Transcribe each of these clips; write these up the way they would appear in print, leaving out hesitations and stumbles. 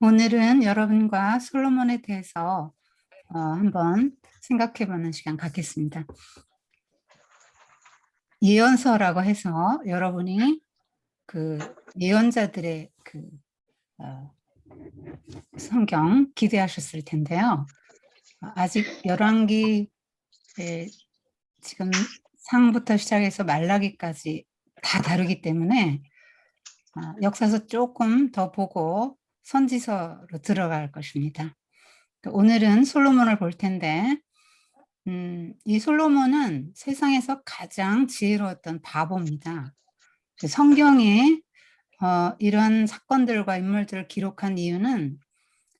오늘은 여러분과 솔로몬에 대해서 한번 생각해보는 시간 갖겠습니다. 예언서라고 해서 여러분이 그 예언자들의 어, 성경 기대하셨을 텐데요. 아직 열왕기에 지금 상부터 시작해서 말라기까지 다 다루기 때문에 역사서 조금 더 보고 선지서로 들어갈 것입니다. 오늘은 솔로몬을 볼 텐데 이 솔로몬은 세상에서 가장 지혜로웠던 바보입니다. 성경에 이런 사건들과 인물들을 기록한 이유는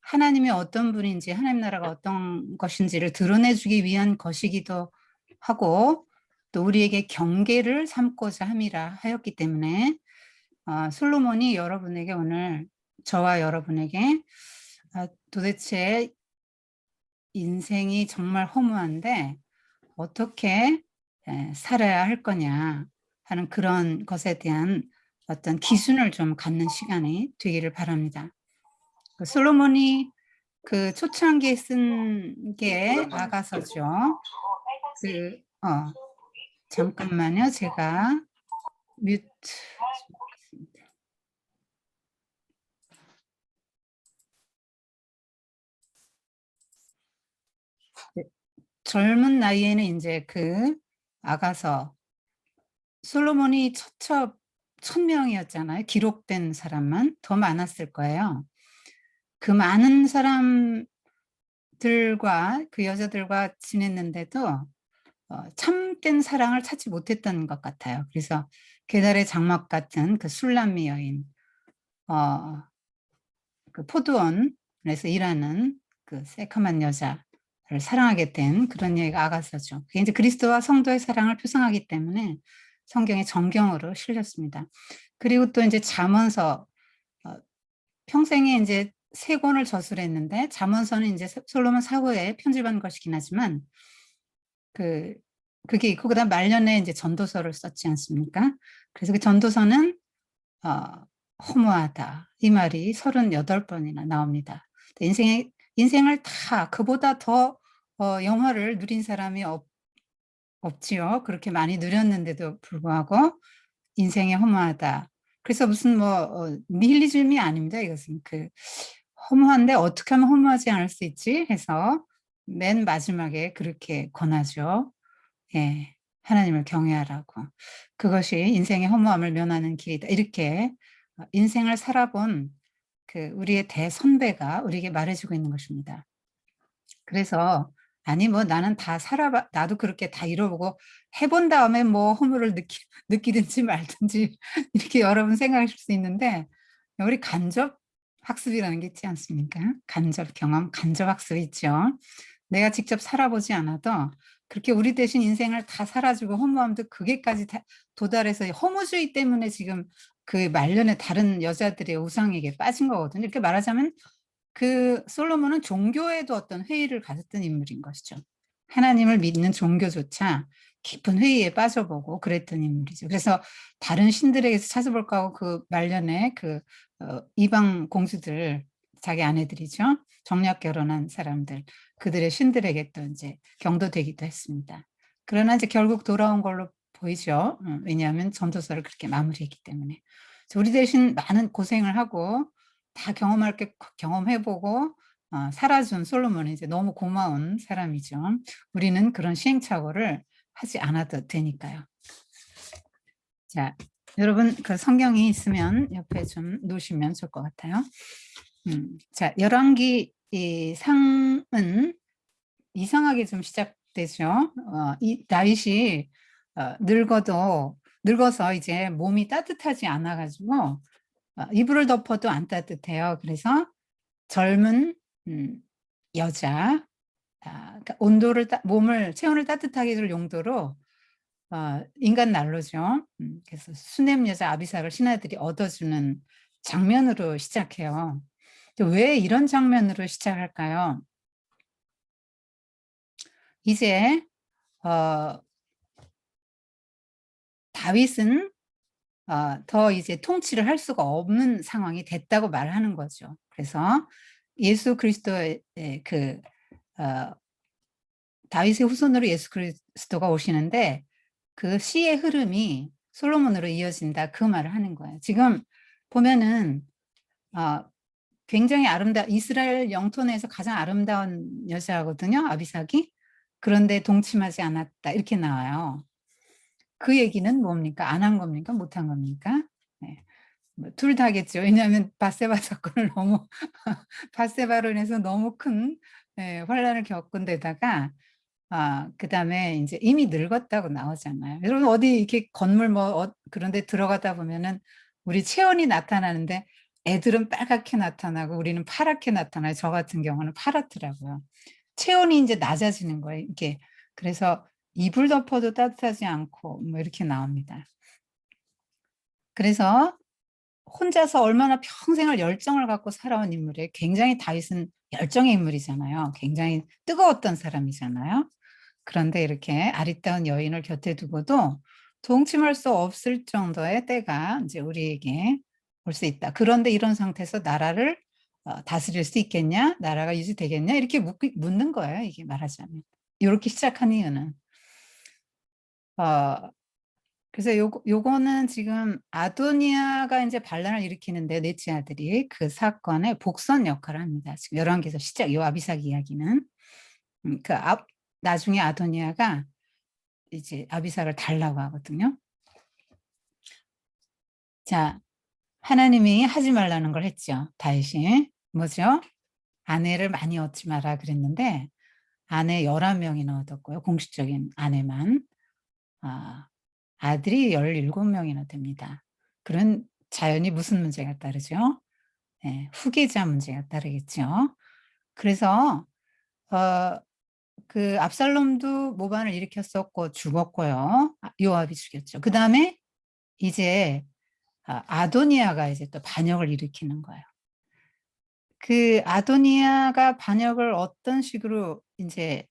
하나님이 어떤 분인지, 하나님 나라가 어떤 것인지를 드러내주기 위한 것이기도 하고 또 우리에게 경계를 삼고자 함이라 하였기 때문에 솔로몬이 여러분에게 오늘 저와 여러분에게 도대체 인생이 정말 허무한데 어떻게 살아야 할 거냐 하는 그런 것에 대한 어떤 기준을 좀 갖는 시간이 되기를 바랍니다. 솔로몬이 그 초창기에 쓴 게 아가서죠. 잠깐만요. 제가 뮤트. 젊은 나이에는 이제 그 아가서 솔로몬이 처첩 1000명이었잖아요. 기록된 사람만 더 많았을 거예요. 그 많은 사람들과 그 여자들과 지냈는데도 참된 사랑을 찾지 못했던 것 같아요. 그래서 계달의 장막 같은 그 술람미 여인, 그 포도원에서 일하는 그 새카만 여자를 사랑하게 된 그런 얘기가 아가서죠. 그게 이제 그리스도와 성도의 사랑을 표상하기 때문에 성경의 정경으로 실렸습니다. 그리고 또 이제 잠언서, 평생에 이제 3권을 저술했는데 잠언서는 이제 솔로몬 사후에 편집한 것이긴 하지만 그게 있고 그다음 말년에 이제 전도서를 썼지 않습니까? 그래서 그 전도서는 허무하다 이 말이 38번이나 나옵니다. 인생을 다 그보다 더 영화를 누린 사람이 없지요. 그렇게 많이 누렸는데도 불구하고 인생이 허무하다. 그래서 무슨 니힐리즘이 아닙니다. 이것은 허무한데 어떻게 하면 허무하지 않을 수 있지 해서 맨 마지막에 그렇게 권하죠. 예, 하나님을 경외하라고. 그것이 인생의 허무함을 면하는 길이다. 이렇게 인생을 살아본 우리의 대선배가 우리에게 말해주고 있는 것입니다. 그래서 아니 나는 다 살아봐, 나도 그렇게 다 이뤄보고 해본 다음에 허물을 느끼든지 말든지 이렇게 여러분 생각하실 수 있는데 우리 간접 학습이라는 게 있지 않습니까? 간접 경험, 간접 학습이 있죠. 내가 직접 살아보지 않아도 그렇게 우리 대신 인생을 다 살아주고 허무함도 그게까지 도달해서 허무주의 때문에 지금 그 말년에 다른 여자들의 우상에게 빠진 거거든요. 이렇게 말하자면 그 솔로몬은 종교에도 어떤 회의를 가졌던 인물인 것이죠. 하나님을 믿는 종교조차 깊은 회의에 빠져보고 그랬던 인물이죠. 그래서 다른 신들에게서 찾아볼까 하고 그 말년에 이방 공주들, 자기 아내들이죠. 정략 결혼한 사람들, 그들의 신들에게 또 이제 경도되기도 했습니다. 그러나 이제 결국 돌아온 걸로 보이죠. 왜냐하면 전도서를 그렇게 마무리했기 때문에. 우리 대신 많은 고생을 하고 다 경험할 게 경험해보고 살아준 솔로몬은 이제 너무 고마운 사람이죠. 우리는 그런 시행착오를 하지 않아도 되니까요. 자, 여러분 그 성경이 있으면 옆에 좀 놓으시면 좋을 것 같아요. 자, 열왕기 상은 이상하게 좀 시작되죠. 이 다윗이 늙어서 이제 몸이 따뜻하지 않아가지고 이불을 덮어도 안 따뜻해요. 그래서 젊은 여자, 그러니까 체온을 따뜻하게 해줄 용도로 인간 난로죠. 그래서 수냄 여자 아비삭을 신하들이 얻어주는 장면으로 시작해요. 왜 이런 장면으로 시작할까요? 이제 다윗은 더 이제 통치를 할 수가 없는 상황이 됐다고 말하는 거죠. 그래서 예수 그리스도의 어, 다윗의 후손으로 예수 그리스도가 오시는데 그 시의 흐름이 솔로몬으로 이어진다, 그 말을 하는 거예요. 지금 보면은 굉장히 이스라엘 영토 내에서 가장 아름다운 여자거든요, 아비삭이. 그런데 동침하지 않았다, 이렇게 나와요. 그 얘기는 뭡니까? 안 한 겁니까? 못 한 겁니까? 네. 둘 다겠죠. 왜냐하면 밧세바 사건을 너무 밧세바로 인해서 너무 큰 환란을 겪은 데다가 그다음에 이제 이미 늙었다고 나오잖아요. 여러분 어디 이렇게 건물 그런 데 들어가다 보면은 우리 체온이 나타나는데 애들은 빨갛게 나타나고 우리는 파랗게 나타나요. 저 같은 경우는 파랗더라고요. 체온이 이제 낮아지는 거예요, 이게. 그래서 이불 덮어도 따뜻하지 않고 뭐 이렇게 나옵니다. 그래서 혼자서 얼마나 평생을 열정을 갖고 살아온 인물이에요. 굉장히 다윗은 열정의 인물이잖아요. 굉장히 뜨거웠던 사람이잖아요. 그런데 이렇게 아리따운 여인을 곁에 두고도 동침할 수 없을 정도의 때가 이제 우리에게 올 수 있다. 그런데 이런 상태에서 나라를 다스릴 수 있겠냐? 나라가 유지되겠냐? 이렇게 묻는 거예요, 이게 말하자면. 이렇게 시작한 이유는. 어, 그래서 요거는 지금 아도니아가 이제 반란을 일으키는데 넷째 아들이 그 사건의 복선 역할을 합니다. 지금 열왕기에서 시작, 요 아비삭 이야기는. 나중에 아도니아가 이제 아비삭을 달라고 하거든요. 자, 하나님이 하지 말라는 걸 했죠. 다윗이. 뭐죠? 아내를 많이 얻지 마라 그랬는데 아내 11명이나 얻었고요. 공식적인 아내만. 아들이 17명이나 됩니다. 그런 자연히 무슨 문제가 따르죠? 네, 후계자 문제가 따르겠죠. 그래서 그 압살롬도 모반을 일으켰었고 죽었고요. 요압이 죽였죠. 그 다음에 이제 아도니아가 이제 또 반역을 일으키는 거예요. 그 아도니아가 반역을 어떤 식으로 이제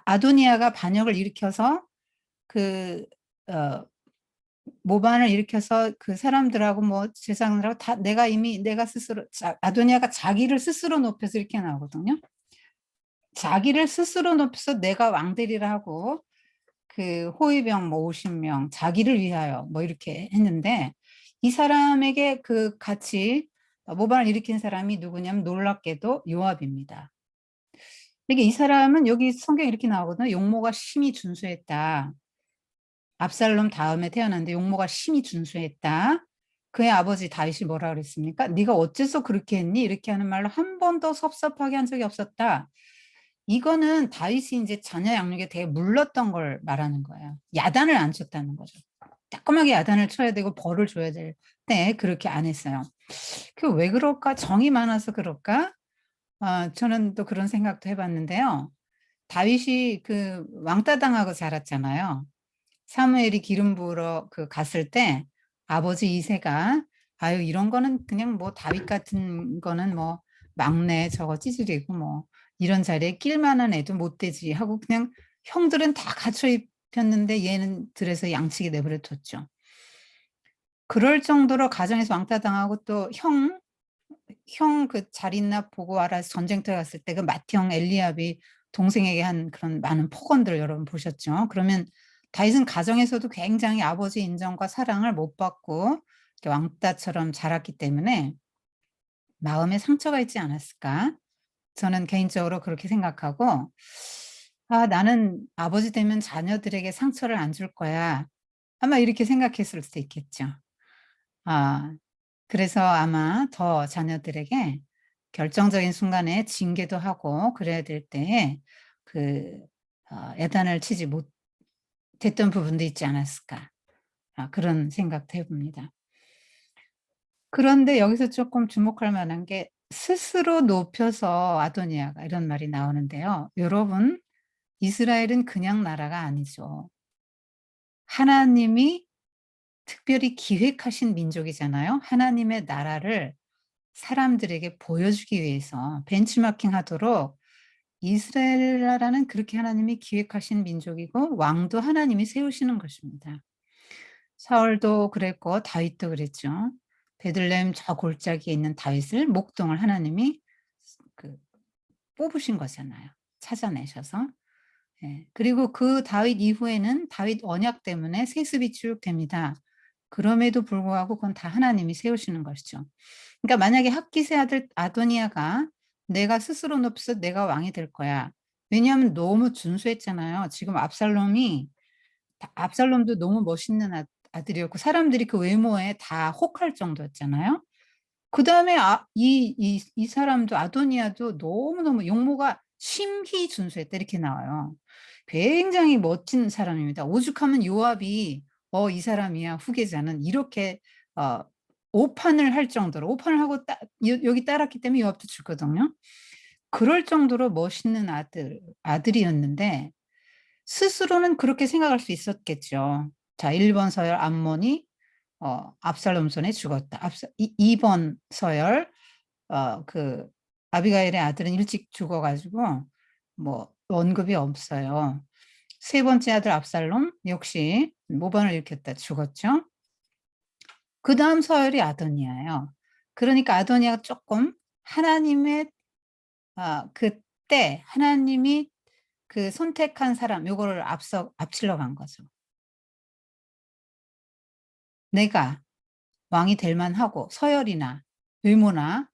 아도니아가 반역을 일으켜서 그 모반을 일으켜서 그 사람들하고 뭐 제사장들하고 다 내가 스스로 아도니아가 자기를 스스로 높여서 이렇게 나오거든요. 자기를 스스로 높여서 내가 왕되리라 하고 그 호위병 뭐 50명 자기를 위하여 뭐 이렇게 했는데 이 사람에게 그 같이 모반을 일으킨 사람이 누구냐면 놀랍게도 요압입니다. 이게 이 사람은 여기 성경에 이렇게 나오거든요. 용모가 심히 준수했다. 압살롬 다음에 태어났는데 용모가 심히 준수했다. 그의 아버지 다윗이 뭐라 그랬습니까? 네가 어째서 그렇게 했니? 이렇게 하는 말로 한 번도 섭섭하게 한 적이 없었다. 이거는 다윗이 이제 자녀 양육에 되게 물렀던 걸 말하는 거예요. 야단을 안 쳤다는 거죠. 따끔하게 야단을 쳐야 되고 벌을 줘야 될 때 그렇게 안 했어요. 그 왜 그럴까? 정이 많아서 그럴까? 저는 또 그런 생각도 해봤는데요. 다윗이 그 왕따 당하고 자랐잖아요. 사무엘이 기름 부으러 갔을 때 아버지 이새가 아유 이런 거는 그냥 뭐 다윗 같은 거는 뭐 막내 저거 찌질이고 뭐 이런 자리에 낄 만한 애도 못 되지 하고 그냥 형들은 다 갖춰 입혔는데 얘는 들에서 양치기 내버려 뒀죠. 그럴 정도로 가정에서 왕따 당하고 또 형 그 잘 있나 보고 와라 전쟁터에 갔을 때 그 맏형 엘리압이 동생에게 한 그런 많은 폭언들을 여러분 보셨죠. 그러면 다윗은 가정에서도 굉장히 아버지 인정과 사랑을 못 받고 왕따처럼 자랐기 때문에 마음에 상처가 있지 않았을까? 저는 개인적으로 그렇게 생각하고 나는 아버지 되면 자녀들에게 상처를 안 줄 거야. 아마 이렇게 생각했을 수도 있겠죠. 그래서 아마 더 자녀들에게 결정적인 순간에 징계도 하고 그래야 될 때에 야단을 치지 못했던 부분도 있지 않았을까. 그런 생각도 해봅니다. 그런데 여기서 조금 주목할 만한 게 스스로 높여서 아도니아가 이런 말이 나오는데요. 여러분, 이스라엘은 그냥 나라가 아니죠. 하나님이 특별히 기획하신 민족이잖아요. 하나님의 나라를 사람들에게 보여주기 위해서 벤치마킹 하도록 이스라엘 나라는 그렇게 하나님이 기획하신 민족이고 왕도 하나님이 세우시는 것입니다. 사울도 그랬고 다윗도 그랬죠. 베들레헴 저 골짜기에 있는 다윗을 목동을 하나님이 그 뽑으신 거잖아요, 찾아내셔서. 예. 그리고 그 다윗 이후에는 다윗 언약 때문에 세습이 쭉 됩니다. 그럼에도 불구하고 그건 다 하나님이 세우시는 것이죠. 그러니까 만약에 핫깃의 아들 아도니아가 "내가 스스로는 없어 내가 왕이 될 거야." 왜냐하면 너무 준수했잖아요. 지금 압살롬도 너무 멋있는 아들이었고 사람들이 그 외모에 다 혹할 정도였잖아요. 그다음에 이 사람도 아도니아도 너무너무 용모가 "심히 준수했다." 이렇게 나와요. 굉장히 멋진 사람입니다. 오죽하면 요압이 이 사람이야 후계자는." 이렇게 어 오판을 할 정도로 오판을 하고 여기 따랐기 때문에 요압도 죽거든요. 그럴 정도로 멋있는 아들이었는데 스스로는 그렇게 생각할 수 있었겠죠. 자, 1번 서열 암몬이 압살롬 손에 죽었다. 압사 이 2번 서열 그 아비가일의 아들은 일찍 죽어 가지고 뭐 언급이 없어요. 세 번째 아들 압살롬 역시 모반을 일으켰다. 죽었죠. 그다음 서열이 아도니아예요. 그러니까 아도니아가 쪼끔 하나님의 그때 하나님이 그 선택한 사람 요거를 앞질러 간 거죠. 내가 왕이 될 만하고 서열이나 외모나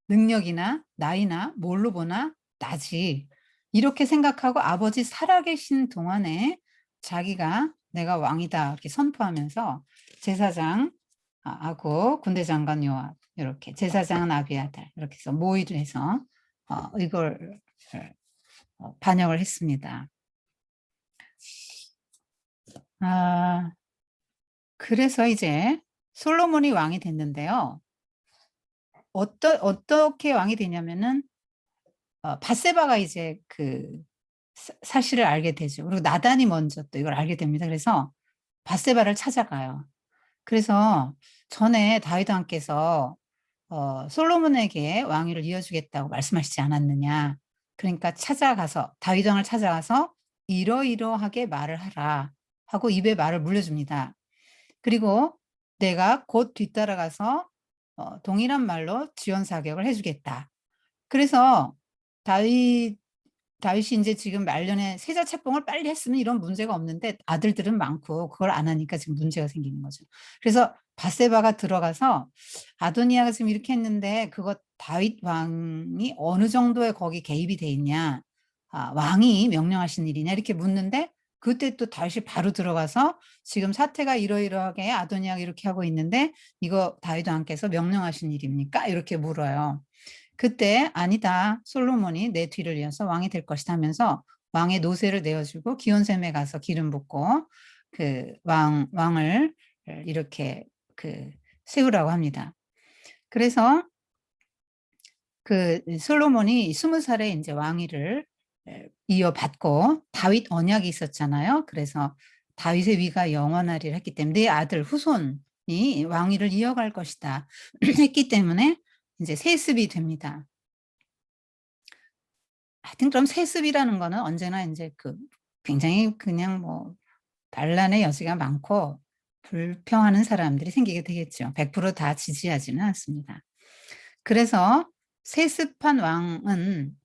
능력이나 나이나 뭘로 보나 나지. 이렇게 생각하고 아버지 살아계신 동안에 자기가 '내가 왕이다.' 이렇게 선포하면서 제사장 하고 군대 장관 요압 요렇게 제사장은 아비아달 이렇게 해서 모의를 해서 이걸 반영을 했습니다. 아 그래서 이제 솔로몬이 왕이 됐는데요. 어떻게 왕이 되냐면은 밧세바가 이제 그 사실을 알게 되죠. 그리고 나단이 먼저 또 이걸 알게 됩니다. 그래서 밧세바를 찾아가요. 그래서 전에 다윗 왕께서 솔로몬에게 왕위를 이어주겠다고 말씀하시지 않았느냐. 그러니까 다윗 왕을 찾아가서 "이러이러하게 말을 하라." 하고 입에 말을 물려줍니다. 그리고 "내가 곧 뒤따라가서 동일한 말로 지원 사격을 해 주겠다." 그래서 다윗 다윗이 인제 지금 말년에 세자책봉을 빨리 했으면 이런 문제가 없는데 아들들은 많고 그걸 안 하니까 지금 문제가 생기는 거죠. 그래서 밧세바가 들어가서 "아도니아가 지금 이렇게 했는데 그거 다윗 왕이 어느 정도의 거기 개입이 돼 있냐. 왕이 명령하신 일이냐." 이렇게 묻는데 그때 또 다윗이 바로 들어가서 "지금 사태가 이러이러하게 아도니아가 이렇게 하고 있는데 이거 다윗 왕께서 명령하신 일입니까?" 이렇게 물어요. 그때 "아니다. 솔로몬이 내 뒤를 이어서 왕이 될 것이다." 하면서 왕의 노새를 내어 주고 기온샘에 가서 기름 붓고 그 왕을 이렇게 그 세우라고 합니다. 그래서 솔로몬이 20 살에 인제 왕위를 이어받고 다윗 언약이 있었잖아요. 그래서 "다윗의 위가 영원하리라." 했기 때문에 "내 아들 후손이 왕위를 이어갈 것이다." 했기 때문에 인제 세습이 됩니다. 하여튼 그럼 세습이라는 거는 언제나 인제 굉장히 그냥 뭐 반란의 여지가 많고 불평하는 사람들이 생기게 되겠죠. 100%다 지지하지는 않습니다. 그래서 세습한 왕은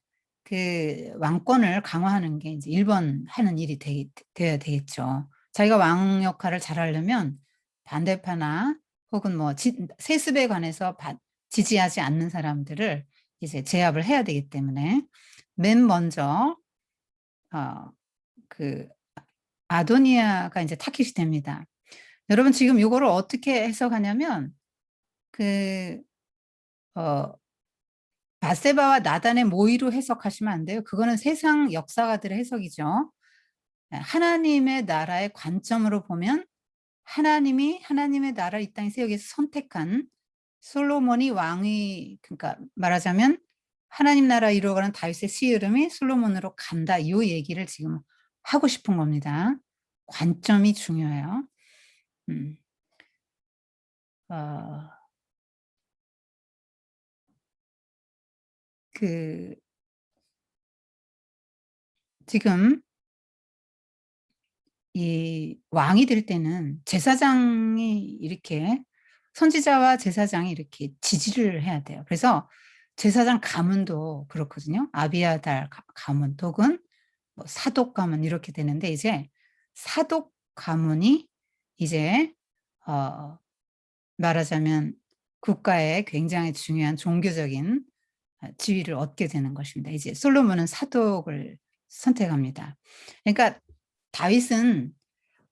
그 왕권을 강화하는 게 인제 1번 하는 일이 되어야 되겠죠. 자기가 왕 역할을 잘하려면 반대파나 혹은 뭐 세습에 관해서 지지하지 않는 사람들을 이제 제압을 해야 되기 때문에 맨 먼저 어 그 아도니아가 인제 타깃이 됩니다. 여러분 지금 요거를 어떻게 해석하냐면 그 어 밧세바와 나단의 모의로 해석하시면 안 돼요. 그거는 세상 역사가들의 해석이죠. 하나님의 나라의 관점으로 보면 하나님이 하나님의 나라를 이 땅에 세우기 위해서 선택한 솔로몬이 왕이 그러니까 말하자면 '하나님 나라 이루어가는 다윗의 씨름이 솔로몬으로 간다.' 요 얘기를 지금 하고 싶은 겁니다. 관점이 중요해요. 음. 어 그 지금 이 왕이 될 때는 제사장이 이렇게 선지자와 제사장이 이렇게 지지를 해야 돼요. 그래서 제사장 가문도 그렇거든요. 아비아달 가문 혹은 뭐 사독 가문 이렇게 되는데 이제 사독 가문이 이제 어 말하자면 국가의 굉장히 중요한 종교적인 지위를 얻게 되는 것입니다. 이제 솔로몬은 사독을 선택합니다. 그러니까 다윗은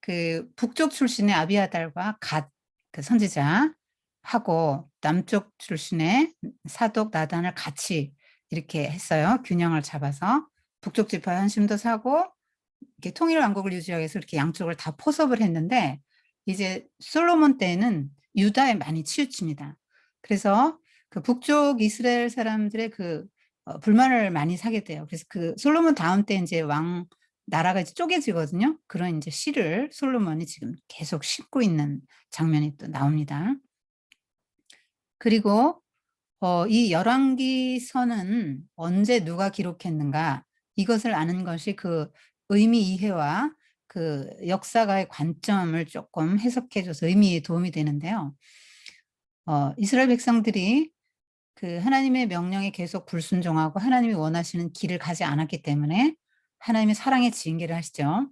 그 북쪽 출신의 아비아달과 갓 그 선지자하고 남쪽 출신의 사독 나단을 같이 이렇게 했어요. 균형을 잡아서 북쪽 지파 한심도 사고 이렇게 통일 왕국을 유지하기 위해서 이렇게 양쪽을 다 포섭을 했는데 이제 솔로몬 때에는 유다에 많이 치우칩니다. 그래서 그 북쪽 이스라엘 사람들의 그 불만을 많이 사게 돼요. 그래서 그 솔로몬 다음 때 이제 왕 나라가 이제 쪼개지거든요. 그런 이제 씨를 솔로몬이 지금 계속 심고 있는 장면이 또 나옵니다. 그리고 이 열왕기서는 언제 누가 기록했는가 이것을 아는 것이 그 의미 이해와 그 역사가의 관점을 조금 해석해 줘서 의미에 도움이 되는데요. 이스라엘 백성들이 그 하나님의 명령에 계속 불순종하고 하나님이 원하시는 길을 가지 않았기 때문에 하나님의 사랑의 징계를 하시죠.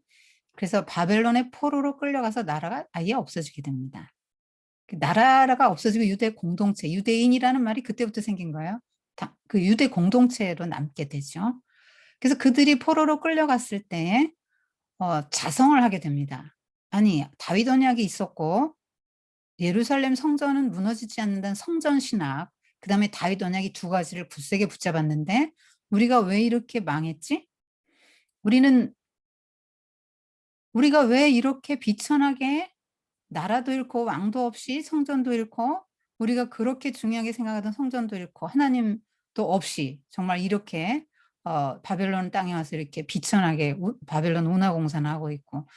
그래서 바벨론의 포로로 끌려가서 나라가 아예 없어지게 됩니다. 그 나라가 없어지고 유대 공동체, 유대인이라는 말이 그때부터 생긴 거예요. 그 유대 공동체로 남게 되죠. 그래서 그들이 포로로 끌려갔을 때 자성을 하게 됩니다. 아니 다윗 언약이 있었고 예루살렘 성전은 무너지지 않는다는 성전 신학, 그다음에 다윗 언약이 두 가지를 굳세게 붙잡았는데 우리가 왜 이렇게 망했지? 우리가 왜 이렇게 비천하게 나라도 잃고 왕도 없이 성전도 잃고 우리가 그렇게 중요하게 생각하던 성전도 잃고 하나님도 없이 정말 이렇게 바벨론 땅에 와서 이렇게 비천하게 바벨론 운하공사나 하고 있고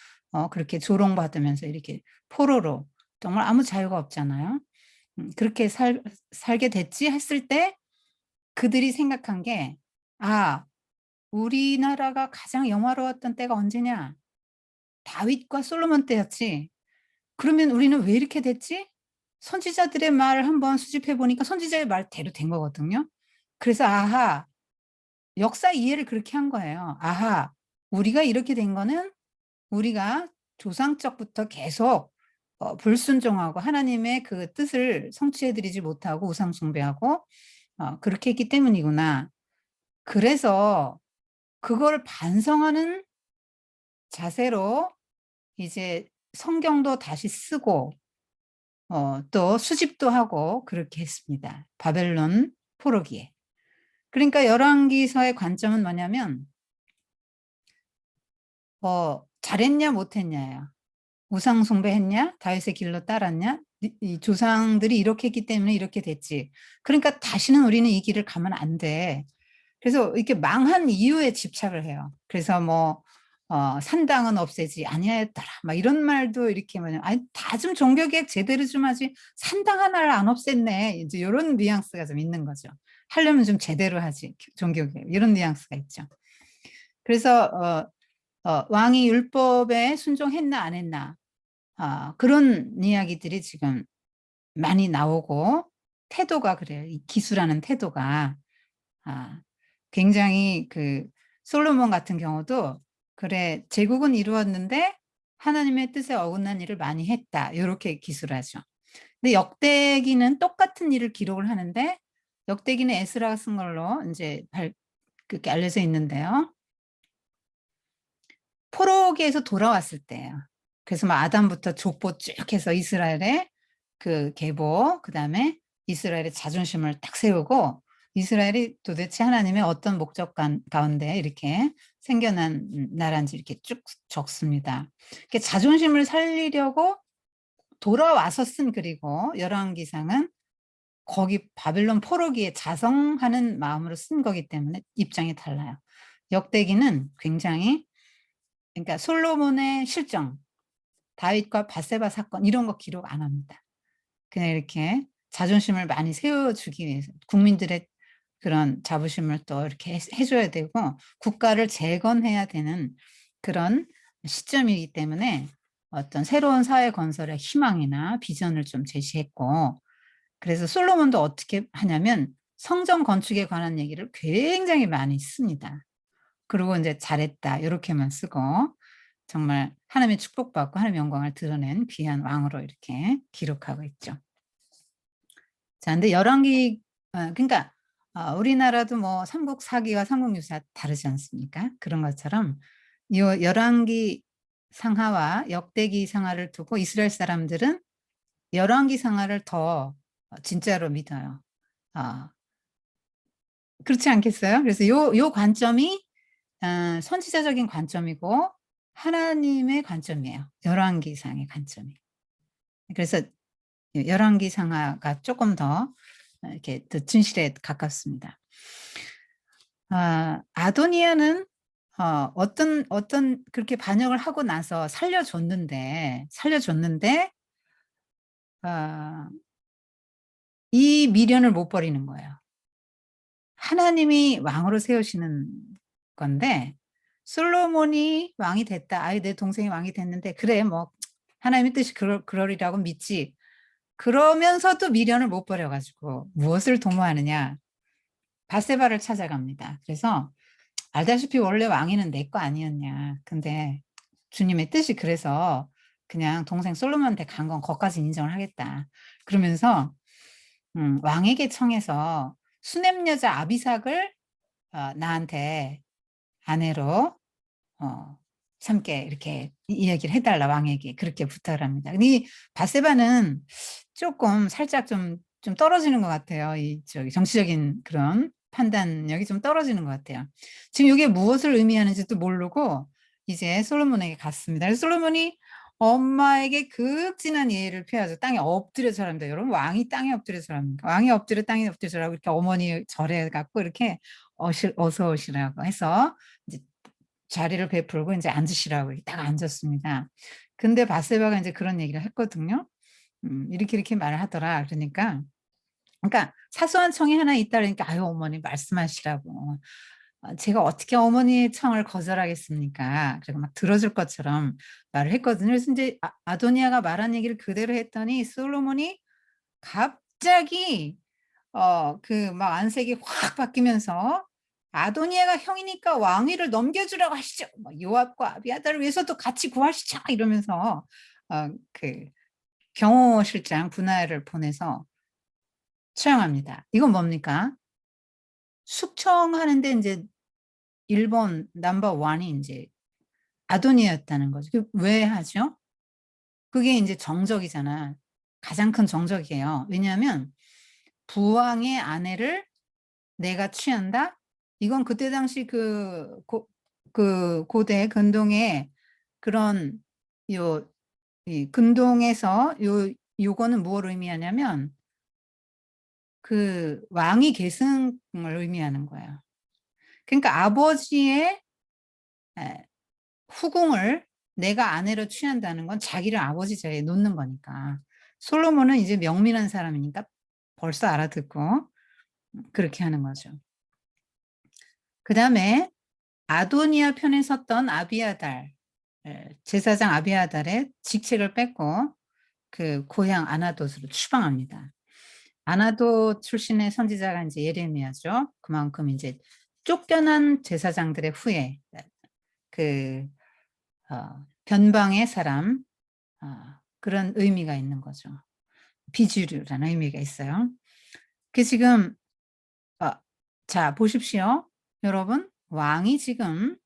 그렇게 조롱받으면서 이렇게 포로로 정말 아무 자유가 없잖아요. 그렇게 살게 됐지 했을 때 그들이 생각한 게 우리나라가 가장 영화로웠던 때가 언제냐? 다윗과 솔로몬 때였지. 그러면 우리는 왜 이렇게 됐지? 선지자들의 말을 한번 수집해 보니까 선지자의 말대로 된 거거든요. 그래서 역사 이해를 그렇게 한 거예요. 우리가 이렇게 된 거는 우리가 조상적부터 계속 불순종하고 하나님의 그 뜻을 성취해 드리지 못하고 우상 숭배하고 그렇게 했기 때문이구나. 그래서 그걸 반성하는 자세로 이제 성경도 다시 쓰고 또 수집도 하고 그렇게 했습니다. 바벨론 포로기에. 그러니까 열왕기서의 관점은 뭐냐면 잘했냐 못했냐예요. 우상 숭배했냐? 다윗의 길로 따랐냐? 이 조상들이 이렇게 했기 때문에 이렇게 됐지. 그러니까 다시는 우리는 이 길을 가면 안 돼. 그래서 이렇게 망한 이유에 집착을 해요. 그래서 뭐 산당은 없애지 아니하였더라. 막 이런 말도 이렇게 뭐냐. 아니 다 좀 종교개혁 제대로 좀 하지 산당 하나를 안 없앴네. 이제 이런 뉘앙스가 좀 있는 거죠. 하려면 좀 제대로 하지 종교개혁 이런 뉘앙스가 있죠. 그래서 왕이 율법에 순종했나 안 했나 그런 이야기들이 지금 많이 나오고 태도가 그래요. 이 기수라는 태도가 굉장히 그 솔로몬 같은 경우도 그래 제국은 이루었는데 하나님의 뜻에 어긋난 일을 많이 했다. 요렇게 기술하죠. 근데 역대기는 똑같은 일을 기록을 하는데 역대기는 에스라가 쓴 걸로 이제 그렇게 알려져 있는데요. 포로기에서 돌아왔을 때예요. 그래서 막 아담부터 족보 쭉 해서 이스라엘의 그 계보, 그다음에 이스라엘의 자존심을 딱 세우고 이스라엘이 도대체 하나님의 어떤 목적 가운데 이렇게 생겨난 나라인지 이렇게 쭉 적습니다. 자존심을 살리려고 돌아와서 쓴 글이고 열왕기상은 거기 바벨론 포로기에 자성하는 마음으로 쓴 거기 때문에 입장이 달라요. 역대기는 굉장히 그러니까 솔로몬의 실정, 다윗과 바세바 사건 이런 거 기록 안 합니다. 그냥 이렇게 자존심을 많이 세워주기 위해서 국민들의 그런 자부심을 또 이렇게 해줘야 되고 국가를 재건해야 되는 그런 시점이기 때문에 어떤 새로운 사회 건설의 희망이나 비전을 좀 제시했고, 그래서 솔로몬도 어떻게 하냐면 성전 건축에 관한 얘기를 굉장히 많이 씁니다. 그리고 이제 "잘했다." 요렇게만 쓰고, 정말 하나님의 축복받고 하나님의 영광을 드러낸 귀한 왕으로 이렇게 기록하고 있죠. 자, 근데 열왕기, 그러니까 우리나라도 뭐 삼국사기와 삼국유사 다르지 않습니까? 그런 것처럼 요 열왕기 상하와 역대기 상하를 두고 이스라엘 사람들은 열왕기 상하를 더 진짜로 믿어요. 아, 그렇지 않겠어요? 그래서 요 관점이 선지자적인 관점이고 하나님의 관점이에요, 열왕기상의 관점이. 그래서 열왕기상하가 조금 더 이렇게 더 진실에 가깝습니다. 아도니아는 어떤 그렇게 반역을 하고 나서 살려줬는데 아 이 미련을 못 버리는 거예요. 하나님이 왕으로 세우시는 건데 솔로몬이 왕이 됐다. 아이, 내 동생이 왕이 됐는데 그래 뭐 하나님의 뜻이 그러리라고 믿지. 그러면서도 미련을 못 버려 가지고 무엇을 도모하느냐? 밧세바를 찾아갑니다. 그래서 알다시피 원래 왕위는 내 거 아니었냐. 근데 주님의 뜻이 그래서 그냥 동생 솔로몬한테 간 건 거기까지 인정을 하겠다. 그러면서 왕에게 청해서 수냄 여자 아비삭을 나한테 아내로 삼게 이렇게 이야기를 해 달라, 왕에게 그렇게 부탁을 합니다. 이 밧세바는 쪼끔 살짝 좀 떨어지는 것 같아요. 이 저기 정치적인 그런 판단력이 좀 떨어지는 것 같아요. 지금 요게 무엇을 의미하는지도 모르고 이제 솔로몬에게 갔습니다. 그래서 솔로몬이 엄마에게 극진한 예의를 표하죠. 땅에 엎드려 절합니다. 여러분, 왕이 땅에 엎드려 절합니까? 왕이 엎드려 땅에 엎드려 절하고 이렇게 어머니 절해 갖고 이렇게 어서 오시라고 해서 이제 자리를 베풀고 인제 앉으시라고 이렇게 딱 앉았습니다. 근데 밧세바가 인제 그런 얘기를 했거든요. "이렇게 말을 하더라." 그러니까 사소한 청이 하나 있다 그러니까 "아유 어머니 말씀하시라고." 제가 어떻게 어머니의 청을 거절하겠습니까? 그리고 막 들어줄 것처럼 말을 했거든요. 그래서 인제 아도니아가 말한 얘기를 그대로 했더니 솔로몬이 갑자기 그 막 안색이 확 바뀌면서 "아도니아가 형이니까 왕위를 넘겨주라고 하시죠. 뭐 요압과 아비아다를 위해서도 같이 구하시죠." 이러면서 그 경호실장 분하야를 보내서 처형합니다. 이건 뭡니까? 숙청하는데 인제 1번 넘버 1이 인제 아도니아였다는 거죠. 왜 하죠? 그게 인제 정적이잖아. 가장 큰 정적이에요. 왜냐하면 부왕의 아내를 내가 취한다? 이건 그때 당시 그 고대 근동의 그런 요 이 근동에서 요거는 무엇을 의미하냐면 그 왕위 계승을 의미하는 거예요. 그러니까 아버지의 에 후궁을 내가 아내로 취한다는 건 자기를 아버지 자리에 놓는 거니까. 솔로몬은 이제 명민한 사람이니까 벌써 알아듣고 그렇게 하는 거죠. 그다음에 아도니아 편에 섰던 아비아달, 제사장 아비아달의 직책을 뺏고 그 고향 아나돗으로 추방합니다. 아나돗 출신의 선지자가 인제 예레미야죠. 그만큼 인제 쫓겨난 제사장들의 후예, 그 변방의 사람, 그런 의미가 있는 거죠. 비주류라는 의미가 있어요. 그 지금 어 자 보십시오. 여러분, 왕이 지금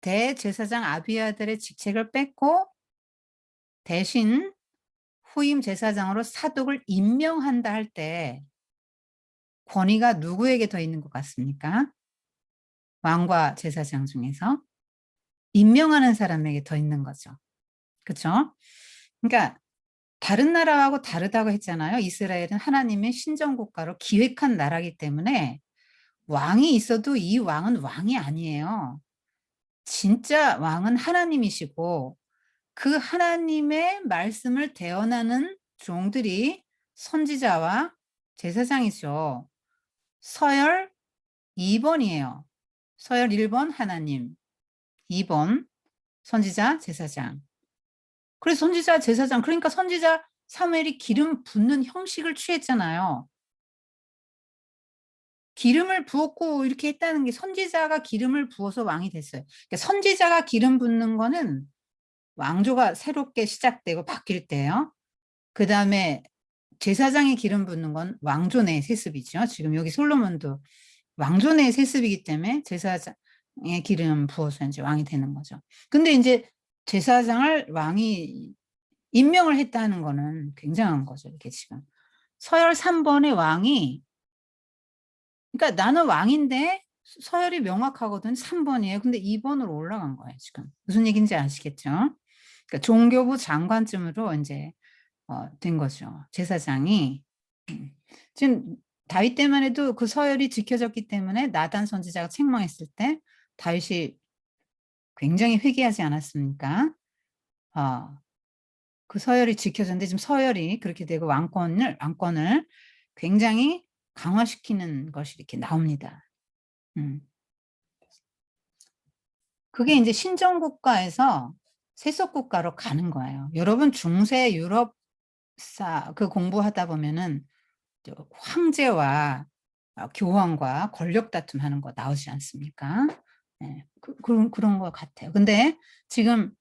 대제사장 아비아달의 직책을 뺏고 대신 후임 제사장으로 사독을 임명한다 할 때 권위가 누구에게 더 있는 것 같습니까? 왕과 제사장 중에서 임명하는 사람에게 더 있는 거죠. 그쵸? 그러니까 다른 나라하고 다르다고 했잖아요. 이스라엘은 하나님의 신정국가로 기획한 나라이기 때문에 왕이 있어도 이 왕은 왕이 아니에요. 진짜 왕은 하나님이시고 그 하나님의 말씀을 대언하는 종들이 선지자와 제사장이죠. 서열 2 번이에요. 서열 1번 하나님, 2번 선지자, 제사장. 그래서 선지자, 제사장, 그러니까 선지자 사무엘이 기름 붓는 형식을 취했잖아요. 기름을 부었고 이렇게 했다는 게 선지자가 기름을 부어서 왕이 됐어요. 그러니까 선지자가 기름 붓는 거는 왕조가 새롭게 시작되고 바뀔 때요. 그다음에 제사장이 기름 붓는 건 왕조 내 세습이죠. 지금 여기 솔로몬도 왕조 내 세습이기 때문에 제사장의 기름 부어서 이제 왕이 되는 거죠. 근데 이제 제사장을 왕이 임명을 했다는 거는 굉장한 거죠. 이게 지금 서열 3번의 왕이, 그러니까 나는 왕인데 서열이 명확하거든. 3번이에요. 근데 2번으로 올라간 거예요, 지금. 무슨 얘기인지 아시겠죠? 그러니까 종교부 장관쯤으로 이제 된 거죠. 제사장이. 지금 다윗 때만 해도 그 서열이 지켜졌기 때문에 나단 선지자가 책망했을 때 다윗이 굉장히 회개하지 않았습니까? 그 서열이 지켜졌는데 지금 서열이 그렇게 되고 왕권을 굉장히 강화시키는 것이 이렇게 나옵니다. 그게 이제 신정국가에서 세속국가로 가는 거예요. 여러분 중세 유럽사 그 공부하다 보면은 황제와 교황과 권력 다툼하는 거 나오지 않습니까? 네, 그런 것 같아요. 근데 지금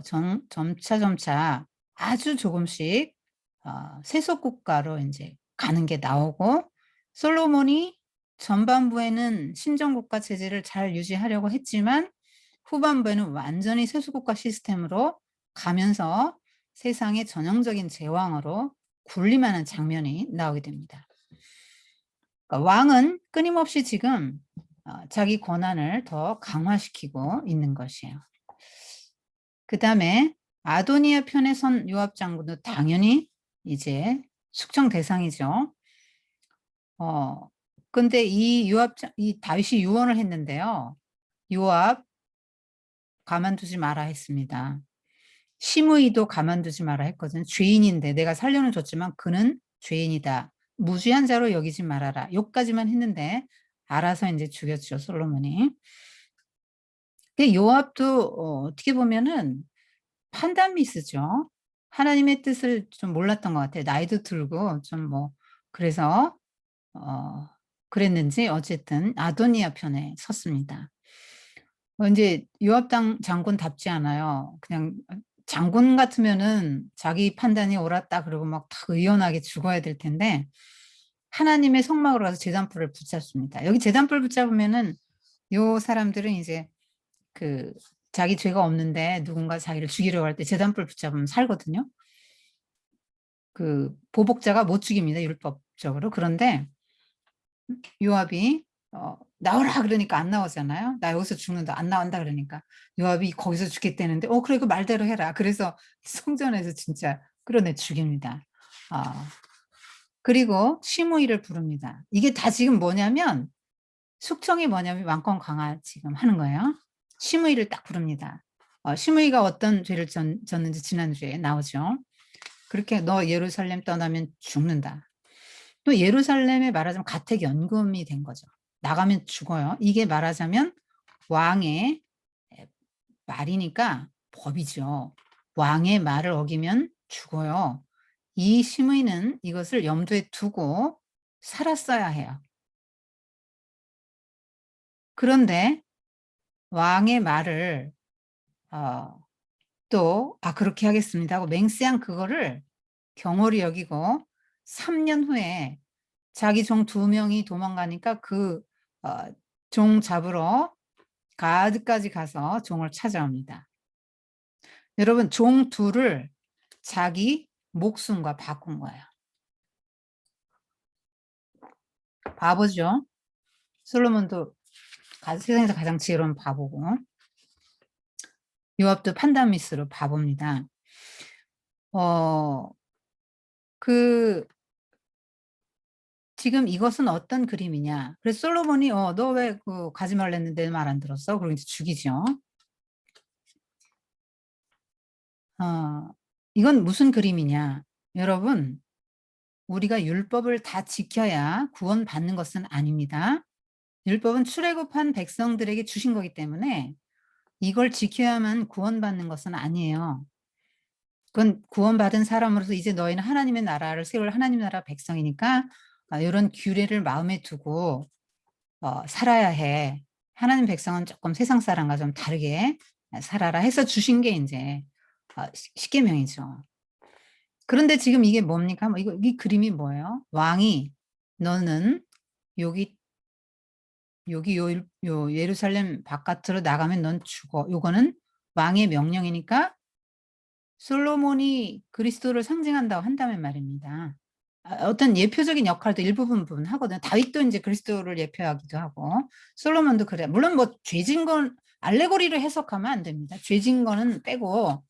점차 아주 조금씩 세속국가로 이제 가는 게 나오고, 솔로몬이 전반부에는 신정국가 체제를 잘 유지하려고 했지만 후반부에는 완전히 세속국가 시스템으로 가면서 세상의 전형적인 제왕으로 군림하는 장면이 나오게 됩니다. 그러니까 왕은 끊임없이 지금 자기 권한을 더 강화시키고 있는 것이에요. 그 다음에 아도니아 편에 선 요압 장군도 당연히 이제 숙청 대상이죠. 근데 이 다윗이 유언을 했는데요. 요압 가만두지 마라 했습니다. 시므이도 가만두지 마라 했거든. 죄인인데 내가 살려는 줬지만 그는 죄인이다. 무죄한 자로 여기지 말아라. 여기까지만 했는데 알아서 이제 죽였죠, 솔로몬이. 근데 요압도 어떻게 보면은 판단 미스죠. 하나님의 뜻을 좀 몰랐던 것 같아요. 나이도 들고 좀 그래서 그랬는지 어쨌든 아도니아 편에 섰습니다. 이제 요압 장군답지 않아요. 그냥 장군 같으면은 자기 판단이 옳았다 그러고 막 다 의연하게 죽어야 될 텐데 하나님의 성막으로 가서 제단불을 붙잡습니다. 여기 제단불 붙잡으면은 요 사람들은 이제 그 자기 죄가 없는데 누군가 자기를 죽이려고 할 때 제단불 붙잡으면 살거든요. 그 보복자가 못 죽입니다, 율법적으로. 그런데 요압이 나오라 그러니까 안 나오잖아요. 나 여기서 죽는다. 안 나온다 그러니까 요압이 거기서 죽겠다는데 그래 그 말대로 해라. 그래서 성전에서 진짜 끌어내 죽입니다. 그리고 시므이를 부릅니다. 이게 다 지금 뭐냐면 숙청이 뭐냐면 왕권 강화 지금 하는 거예요. 시므이를 딱 부릅니다. 시므이가 어떤 죄를 졌는지 지난주에 나오죠. 그렇게 너 예루살렘 떠나면 죽는다. 또 예루살렘에 말하자면 가택연금이 된 거죠. 나가면 죽어요. 이게 말하자면 왕의 말이니까 법이죠. 왕의 말을 어기면 죽어요. 이 시므이는 이것을 염두에 두고 살았어야 해요. 그런데 왕의 말을 그렇게 하겠습니다 하고 맹세한 그거를 경홀히 여기고 3년 후에 자기 종 2명이 도망가니까 그 종 잡으러 가드까지 가서 종을 찾아옵니다. 여러분 종 2를 자기 목숨과 바꾼 거예요. 바보죠. 솔로몬도 세상에서 가장 지혜로운 바보고 요압도 판단 미스로 바보입니다. 지금 이것은 어떤 그림이냐. 그래서 솔로몬이 너 왜 가지 말랬는데 내 말 안 들었어? 그러고 이제 죽이죠. 이건 무슨 그림이냐. 여러분 우리가 율법을 다 지켜야 구원받는 것은 아닙니다. 율법은 출애굽한 백성들에게 주신 거기 때문에 이걸 지켜야만 구원받는 것은 아니에요. 그건 구원받은 사람으로서 이제 너희는 하나님의 나라를 세울 하나님 나라 백성이니까 요런 규례를 마음에 두고 살아야 해. 하나님 백성은 조금 세상 사람과 좀 다르게 살아라 해서 주신 게 인제 십계명이죠. 그런데 지금 이게 뭡니까? 뭐 이거 이 그림이 뭐예요? 왕이 "너는 여기 요 예루살렘 바깥으로 나가면 넌 죽어." 요거는 왕의 명령이니까 솔로몬이 그리스도를 상징한다고 한다면 말입니다. 어떤 예표적인 역할도 일부분 하거든요. 다윗도 인제 그리스도를 예표하기도 하고 솔로몬도 그래요. 물론 뭐 죄진 건 알레고리로 해석하면 안 됩니다. 죄진 거는 빼고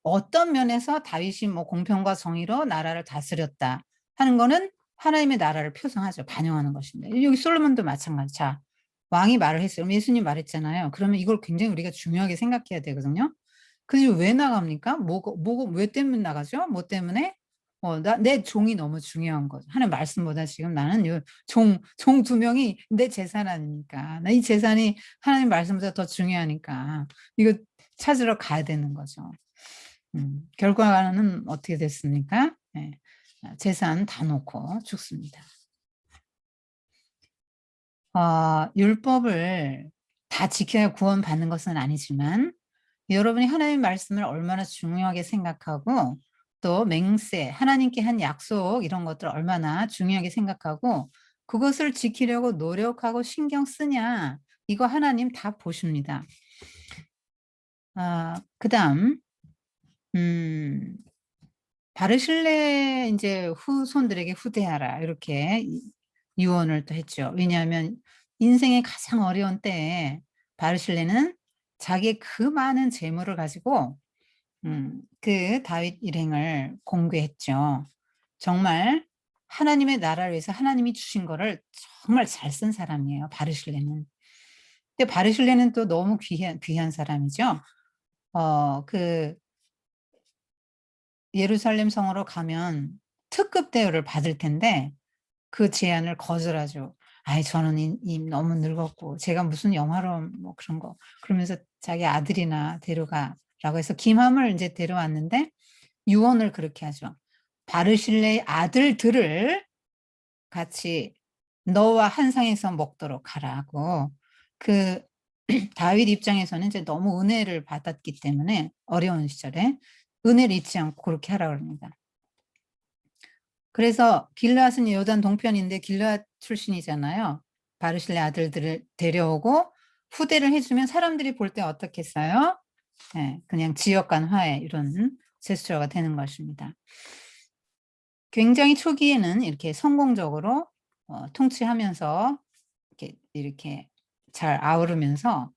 어떤 면에서 다윗이 뭐 공평과 정의로 나라를 다스렸다 하는 거는 하나님의 나라를 표상하죠. 반영하는 것입니다. 여기 솔로몬도 마찬가지. 자, 왕이 말을 했어요. 그럼 예수님 말했잖아요. 그러면 이걸 굉장히 우리가 중요하게 생각해야 되거든요. 그게 왜 나갑니까? 뭐가 왜 때문에 나가죠? 뭐 때문에? 나 내 종이 너무 중요한 거죠. 하나님 말씀보다 지금 나는 요 종 두 명이 내 재산 아닙니까? 나 이 재산이 하나님 말씀보다 더 중요하니까 이거 찾으러 가야 되는 거죠. 결과는 어떻게 됐습니까? 예. 재산 다 놓고 죽습니다. 율법을 다 지켜야 구원받는 것은 아니지만 여러분이 하나님의 말씀을 얼마나 중요하게 생각하고 또 맹세, 하나님께 한 약속 이런 것들을 얼마나 중요하게 생각하고 그것을 지키려고 노력하고 신경 쓰냐 이거 하나님 다 보십니다. 그다음 음 바르실레 인제 후손들에게 후대하라 이렇게 유언을 또 했죠. 왜냐하면 인생의 가장 어려운 때에 바르실레는 자기의 그 많은 재물을 가지고 그 다윗 일행을 공개했죠. 정말 하나님의 나라를 위해서 하나님이 주신 거를 정말 잘 쓴 사람이에요, 바르실레는. 근데 바르실레는 또 너무 귀한 사람이죠. 그 예루살렘 성으로 가면 특급 대우를 받을 텐데 그 제안을 거절하죠. "아이 저는 너무 늙었고 제가 무슨 영화로 뭐 그런 거." 그러면서 자기 아들이나 데려가라고 해서 김함을 인제 데려왔는데 유언을 그렇게 하죠. "바르실레의 아들들을 같이 너와 한 상에서 먹도록 하라."고 그 다윗 입장에서는 이제 너무 은혜를 받았기 때문에 어려운 시절에 은혜를 잊지 않고 그렇게 하라 그럽니다. 그래서 길르앗은 요단 동편인데 길르앗 출신이잖아요. 바르실레 아들들을 데려오고 후대를 해 주면 사람들이 볼 때 어떻겠어요? 예. 그냥 지역 간 화해 이런 제스처가 되는 것입니다. 굉장히 초기에는 이렇게 성공적으로 통치하면서 이렇게 잘 아우르면서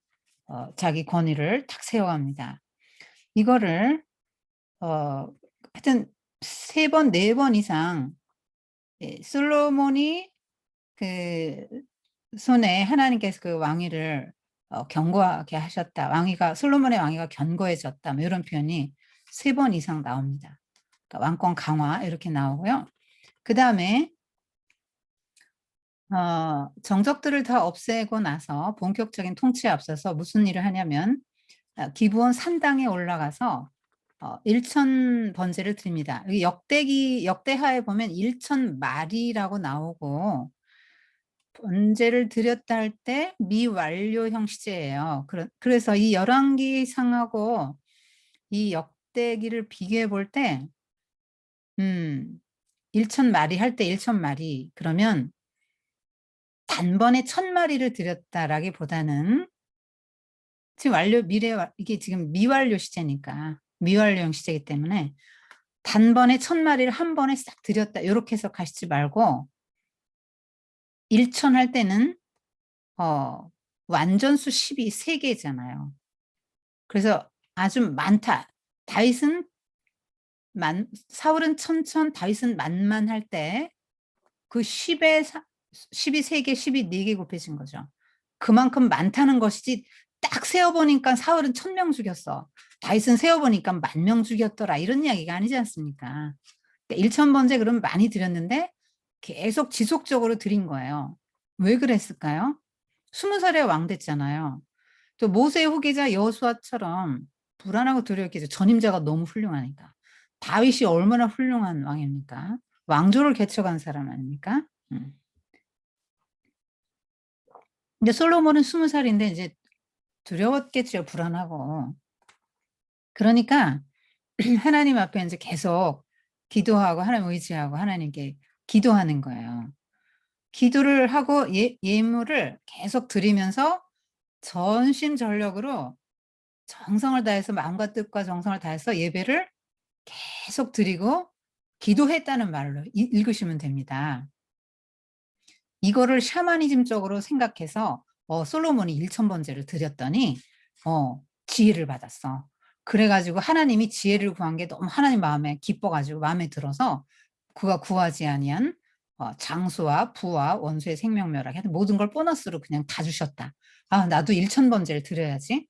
자기 권위를 탁 세워갑니다. 이거를 하여튼 3 번, 4번 이상 솔로몬이 그 손에 하나님께서 그 왕위를 견고하게 하셨다. 왕위가 솔로몬의 왕위가 견고해졌다. 뭐 이런 표현이 3번 이상 나옵니다. 그러니까 왕권 강화 이렇게 나오고요. 그다음에 정적들을 다 없애고 나서 본격적인 통치에 앞서서 무슨 일을 하냐면 기브온 산당에 올라가서 1천 번제를 드립니다. 여기 역대하에 보면 1천 마리라고 나오고 번제를 드렸다 할 때 미완료형 시제예요. 그래서 이 열왕기상하고 이 역대기를 비교해 볼 때 음 1천 마리 할 때 1천 마리 그러면 단번에 1,000 마리를 드렸다라기보다는 지금 이게 지금 미완료 시제니까 미완료형 시제이기 때문에 단번에 1,000 마리를 한 번에 싹 드렸다 요렇게 해석하시지 말고 1천 할 때는 어 완전수 10이 3 개잖아요. 그래서 아주 많다. 다윗은 사울은 천천 다윗은 만만 할 때 그 10에 10이 3 개, 10이 4개 곱해진 거죠. 그만큼 많다는 것이지 딱 세어 보니까 사울은 1,000명 죽였어. 다윗은 세어 보니까 10,000명 죽였더라. 이런 이야기가 아니지 않습니까? 그러니까 1천 번째 그러면 많이 드렸는데 계속 지속적으로 드린 거예요. 왜 그랬을까요? 20 살에 왕 됐잖아요. 또 모세의 후계자 여호수아처럼 불안하고 두려웠겠죠. 전임자가 너무 훌륭하니까. 다윗이 얼마나 훌륭한 왕입니까? 왕조를 개척한 사람 아닙니까? 음. 근데 솔로몬은 20살인데 이제 두려웠겠죠. 불안하고. 그러니까 하나님 앞에 인제 계속 기도하고 하나님 의지하고 하나님께 기도하는 거예요. 기도를 하고 예물을 계속 드리면서 전심전력으로 정성을 다해서 마음과 뜻과 정성을 다해서 예배를 계속 드리고 기도했다는 말로 읽으시면 됩니다. 이거를 샤머니즘적으로 생각해서 솔로몬이 1천 번제를 드렸더니 지혜를 받았어. 그래 가지고 하나님이 지혜를 구한 게 너무 하나님 마음에 기뻐 가지고 마음에 들어서 그가 구하지 아니한 장수와 부와 원수의 생명멸하게 하여튼 모든 걸 보너스로 그냥 다 주셨다. '아 나도 1천 번제를 드려야지.'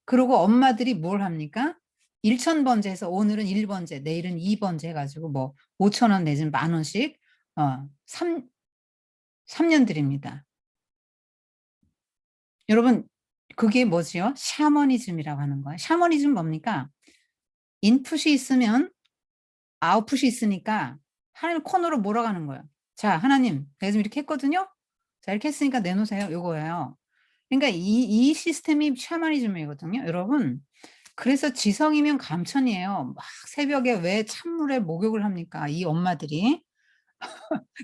그러고 엄마들이 뭘 합니까? 1천 번제해서 오늘은 1 번제 내일은 2 번제 해 가지고 뭐 5천 원 내지는 만 원씩 어 삼 3년 드립니다. 여러분 그게 뭐지요? 샤머니즘이라고 하는 거예요. 샤머니즘 뭡니까? 인풋이 있으면 아웃풋이 있으니까 하나님 코너로 몰아가는 거예요. "자 하나님 내가 지금 이렇게 했거든요. 자 이렇게 했으니까 내놓으세요." 요거예요. 그러니까 이 시스템이 샤머니즘이거든요. 여러분 그래서 지성이면 감천이에요. 막 새벽에 왜 찬물에 목욕을 합니까? 이 엄마들이.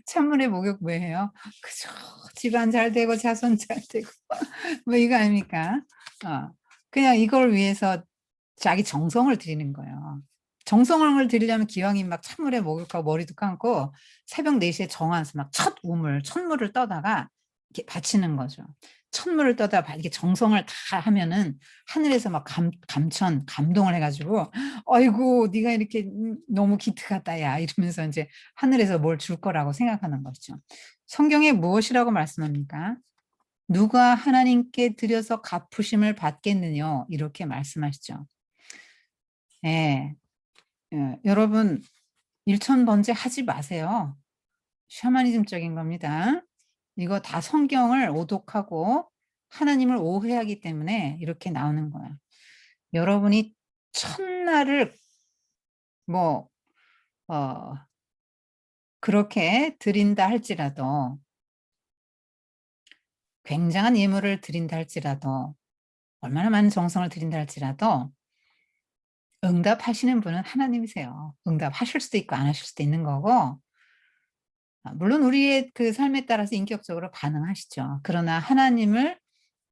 찬물에 목욕 왜 해요? 그죠. 집안 잘 되고 자손 잘 되고 뭐 이거 아닙니까? 어. 그냥 이걸 위해서 자기 정성을 들이는 거예요. 정성을 들이려면 기왕이면 막 찬물에 목욕하고 머리도 감고 새벽 4 시에 정화해서 막 첫 우물 첫물을 떠다가 이렇게 바치는 거죠. 첫물을 떠다가 이렇게 정성을 다 하면은 하늘에서 막 감천 감동을 해 가지고 "아이고 네가 이렇게 너무 기특하다 야." 이러면서 인제 하늘에서 뭘 줄 거라고 생각하는 거죠. 성경에 무엇이라고 말씀합니까? "누가 하나님께 드려서 갚으심을 받겠느냐." 이렇게 말씀하시죠. 예. 예. 여러분 일천 번째 하지 마세요. 샤머니즘적인 겁니다. 이거 다 성경을 오독하고 하나님을 오해하기 때문에 이렇게 나오는 거야. 여러분이 첫날을 뭐 어 그렇게 드린다 할지라도 굉장한 예물을 드린다 할지라도 얼마나 많은 정성을 드린다 할지라도 응답하시는 분은 하나님이세요. 응답하실 수도 있고 안 하실 수도 있는 거고 물론 우리의 그 삶에 따라서 인격적으로 반응하시죠. 그러나 하나님을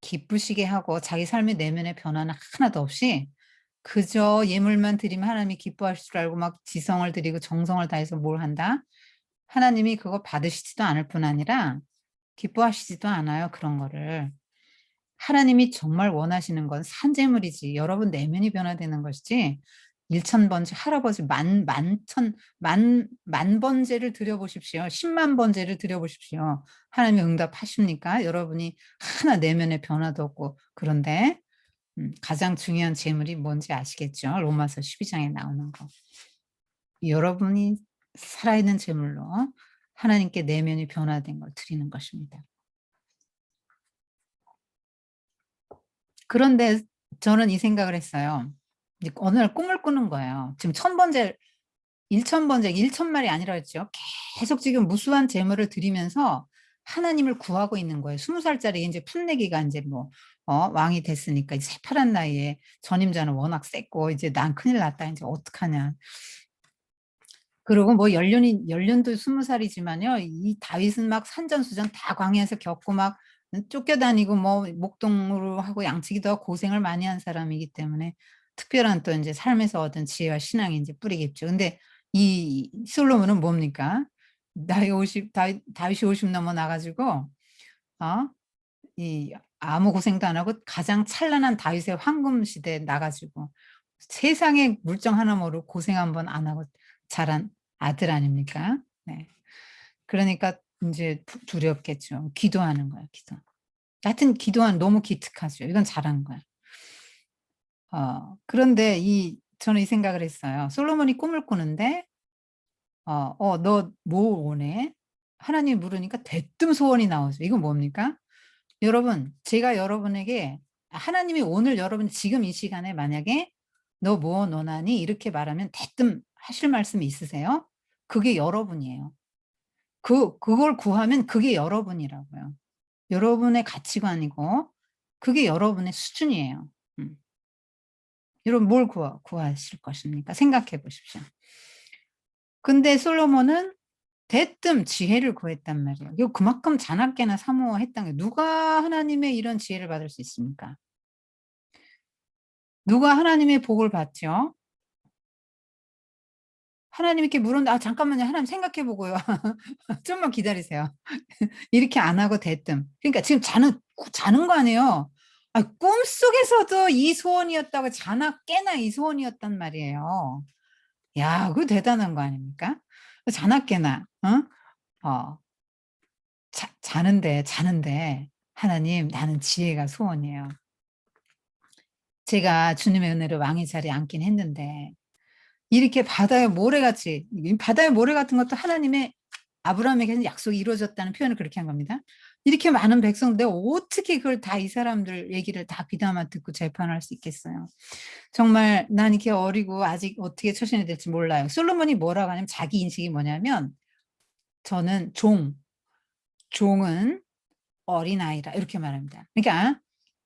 기쁘시게 하고 자기 삶의 내면의 변화는 하나도 없이 그저 예물만 드리면 하나님이 기뻐하실 줄 알고 막 지성을 드리고 정성을 다해서 뭘 한다? 하나님이 그거 받으시지도 않을 뿐 아니라 기뻐하시지도 않아요, 그런 거를. 하나님이 정말 원하시는 건 산재물이지 여러분 내면이 변화되는 것이지 1천 번째 할아버지 만 번제를 드려 보십시오. 10만 번제를 드려 보십시오. 하나님이 응답하십니까? 여러분이 하나 내면의 변화도 없고 그런데 가장 중요한 재물이 뭔지 아시겠죠? 로마서 12 장에 나오는 거. 여러분이 살아있는 제물로 하나님께 내면이 변화된 걸 드리는 것입니다. 그런데 저는 이 생각을 했어요. 이제 어느 날 꿈을 꾸는 거예요. 지금 1000 번째 1000 번째 1000 말이 아니라 그랬죠. 계속 지금 무수한 재물을 드리면서 하나님을 구하고 있는 거예요. 20 살짜리 인제 풋내기가 인제 뭐 왕이 됐으니까 이제 새파란 나이에 전임자는 워낙 셌고 이제 '난 큰일 났다. 인제 어떡하냐.' 그리고 뭐 연륜도 20 살이지만요. 이 다윗은 막 산전수전 다 광야에서 겪고 막 쫓겨다니고 뭐 목동으로 하고 양치기도 하고 고생을 많이 한 사람이기 때문에 특별한 또 인제 삶에서 얻은 지혜와 신앙이 인제 뿌리겠죠. 근데 이 솔로몬은 뭡니까? 나이 50 다윗이 50 넘어 나 가지고 어 이 아무 고생도 안 하고 가장 찬란한 다윗의 황금 시대에 나 가지고 세상에 물정 하나 모르고 고생 한 번 안 하고 자란 아들 아닙니까? 네. 그러니까 인제 두렵겠죠. 기도하는 거예요, 기도. 하여튼 기도하는 너무 기특하죠. 이건 잘한 거야. 그런데 저는 이 생각을 했어요. 솔로몬이 꿈을 꾸는데 "너 뭐 원해?" 하나님이 물으니까 대뜸 소원이 나오죠. 이건 뭡니까? 여러분 제가 여러분에게 하나님이 오늘 여러분 지금 이 시간에 만약에 "너 뭐 논하니?" 이렇게 말하면 대뜸 하실 말씀이 있으세요? 그게 여러분이에요. 그걸 구하면 그게 여러분이라고요. 여러분의 가치관이고 그게 여러분의 수준이에요. 음. 여러분 뭘 구하실 것입니까? 생각해 보십시오. 근데 솔로몬은 대뜸 지혜를 구했단 말이에요. 이거 그만큼 자나깨나 사모했던 게 누가 하나님의 이런 지혜를 받을 수 있습니까? 누가 하나님의 복을 받죠? 하나님께 물었는데 "아 잠깐만요. 하나님 생각해 보고요." 좀만 기다리세요. 이렇게 안 하고 대뜸. 그러니까 지금 자는 거 아니에요. 아 꿈속에서도 이 소원이었다고 자나 깨나 이 소원이었단 말이에요. 야 그거 대단한 거 아닙니까? 자나 깨나 어 자는데 "하나님 나는 지혜가 소원이에요." 제가 주님의 은혜로 왕의 자리에 앉긴 했는데 이렇게 바다의 모래같이 이 바다의 모래 같은 것도 하나님의 아브라함에게는 약속이 이루어졌다는 표현을 그렇게 한 겁니다. 이렇게 많은 백성 내가 어떻게 그걸 다 이 사람들 얘기를 다 귀담아 듣고 재판할 수 있겠어요. 정말 난 이렇게 어리고 아직 어떻게 처신이 될지 몰라요. 솔로몬이 뭐라고 하냐면 자기 인식이 뭐냐면 "저는 종은 어린아이라." 이렇게 말합니다. 그러니까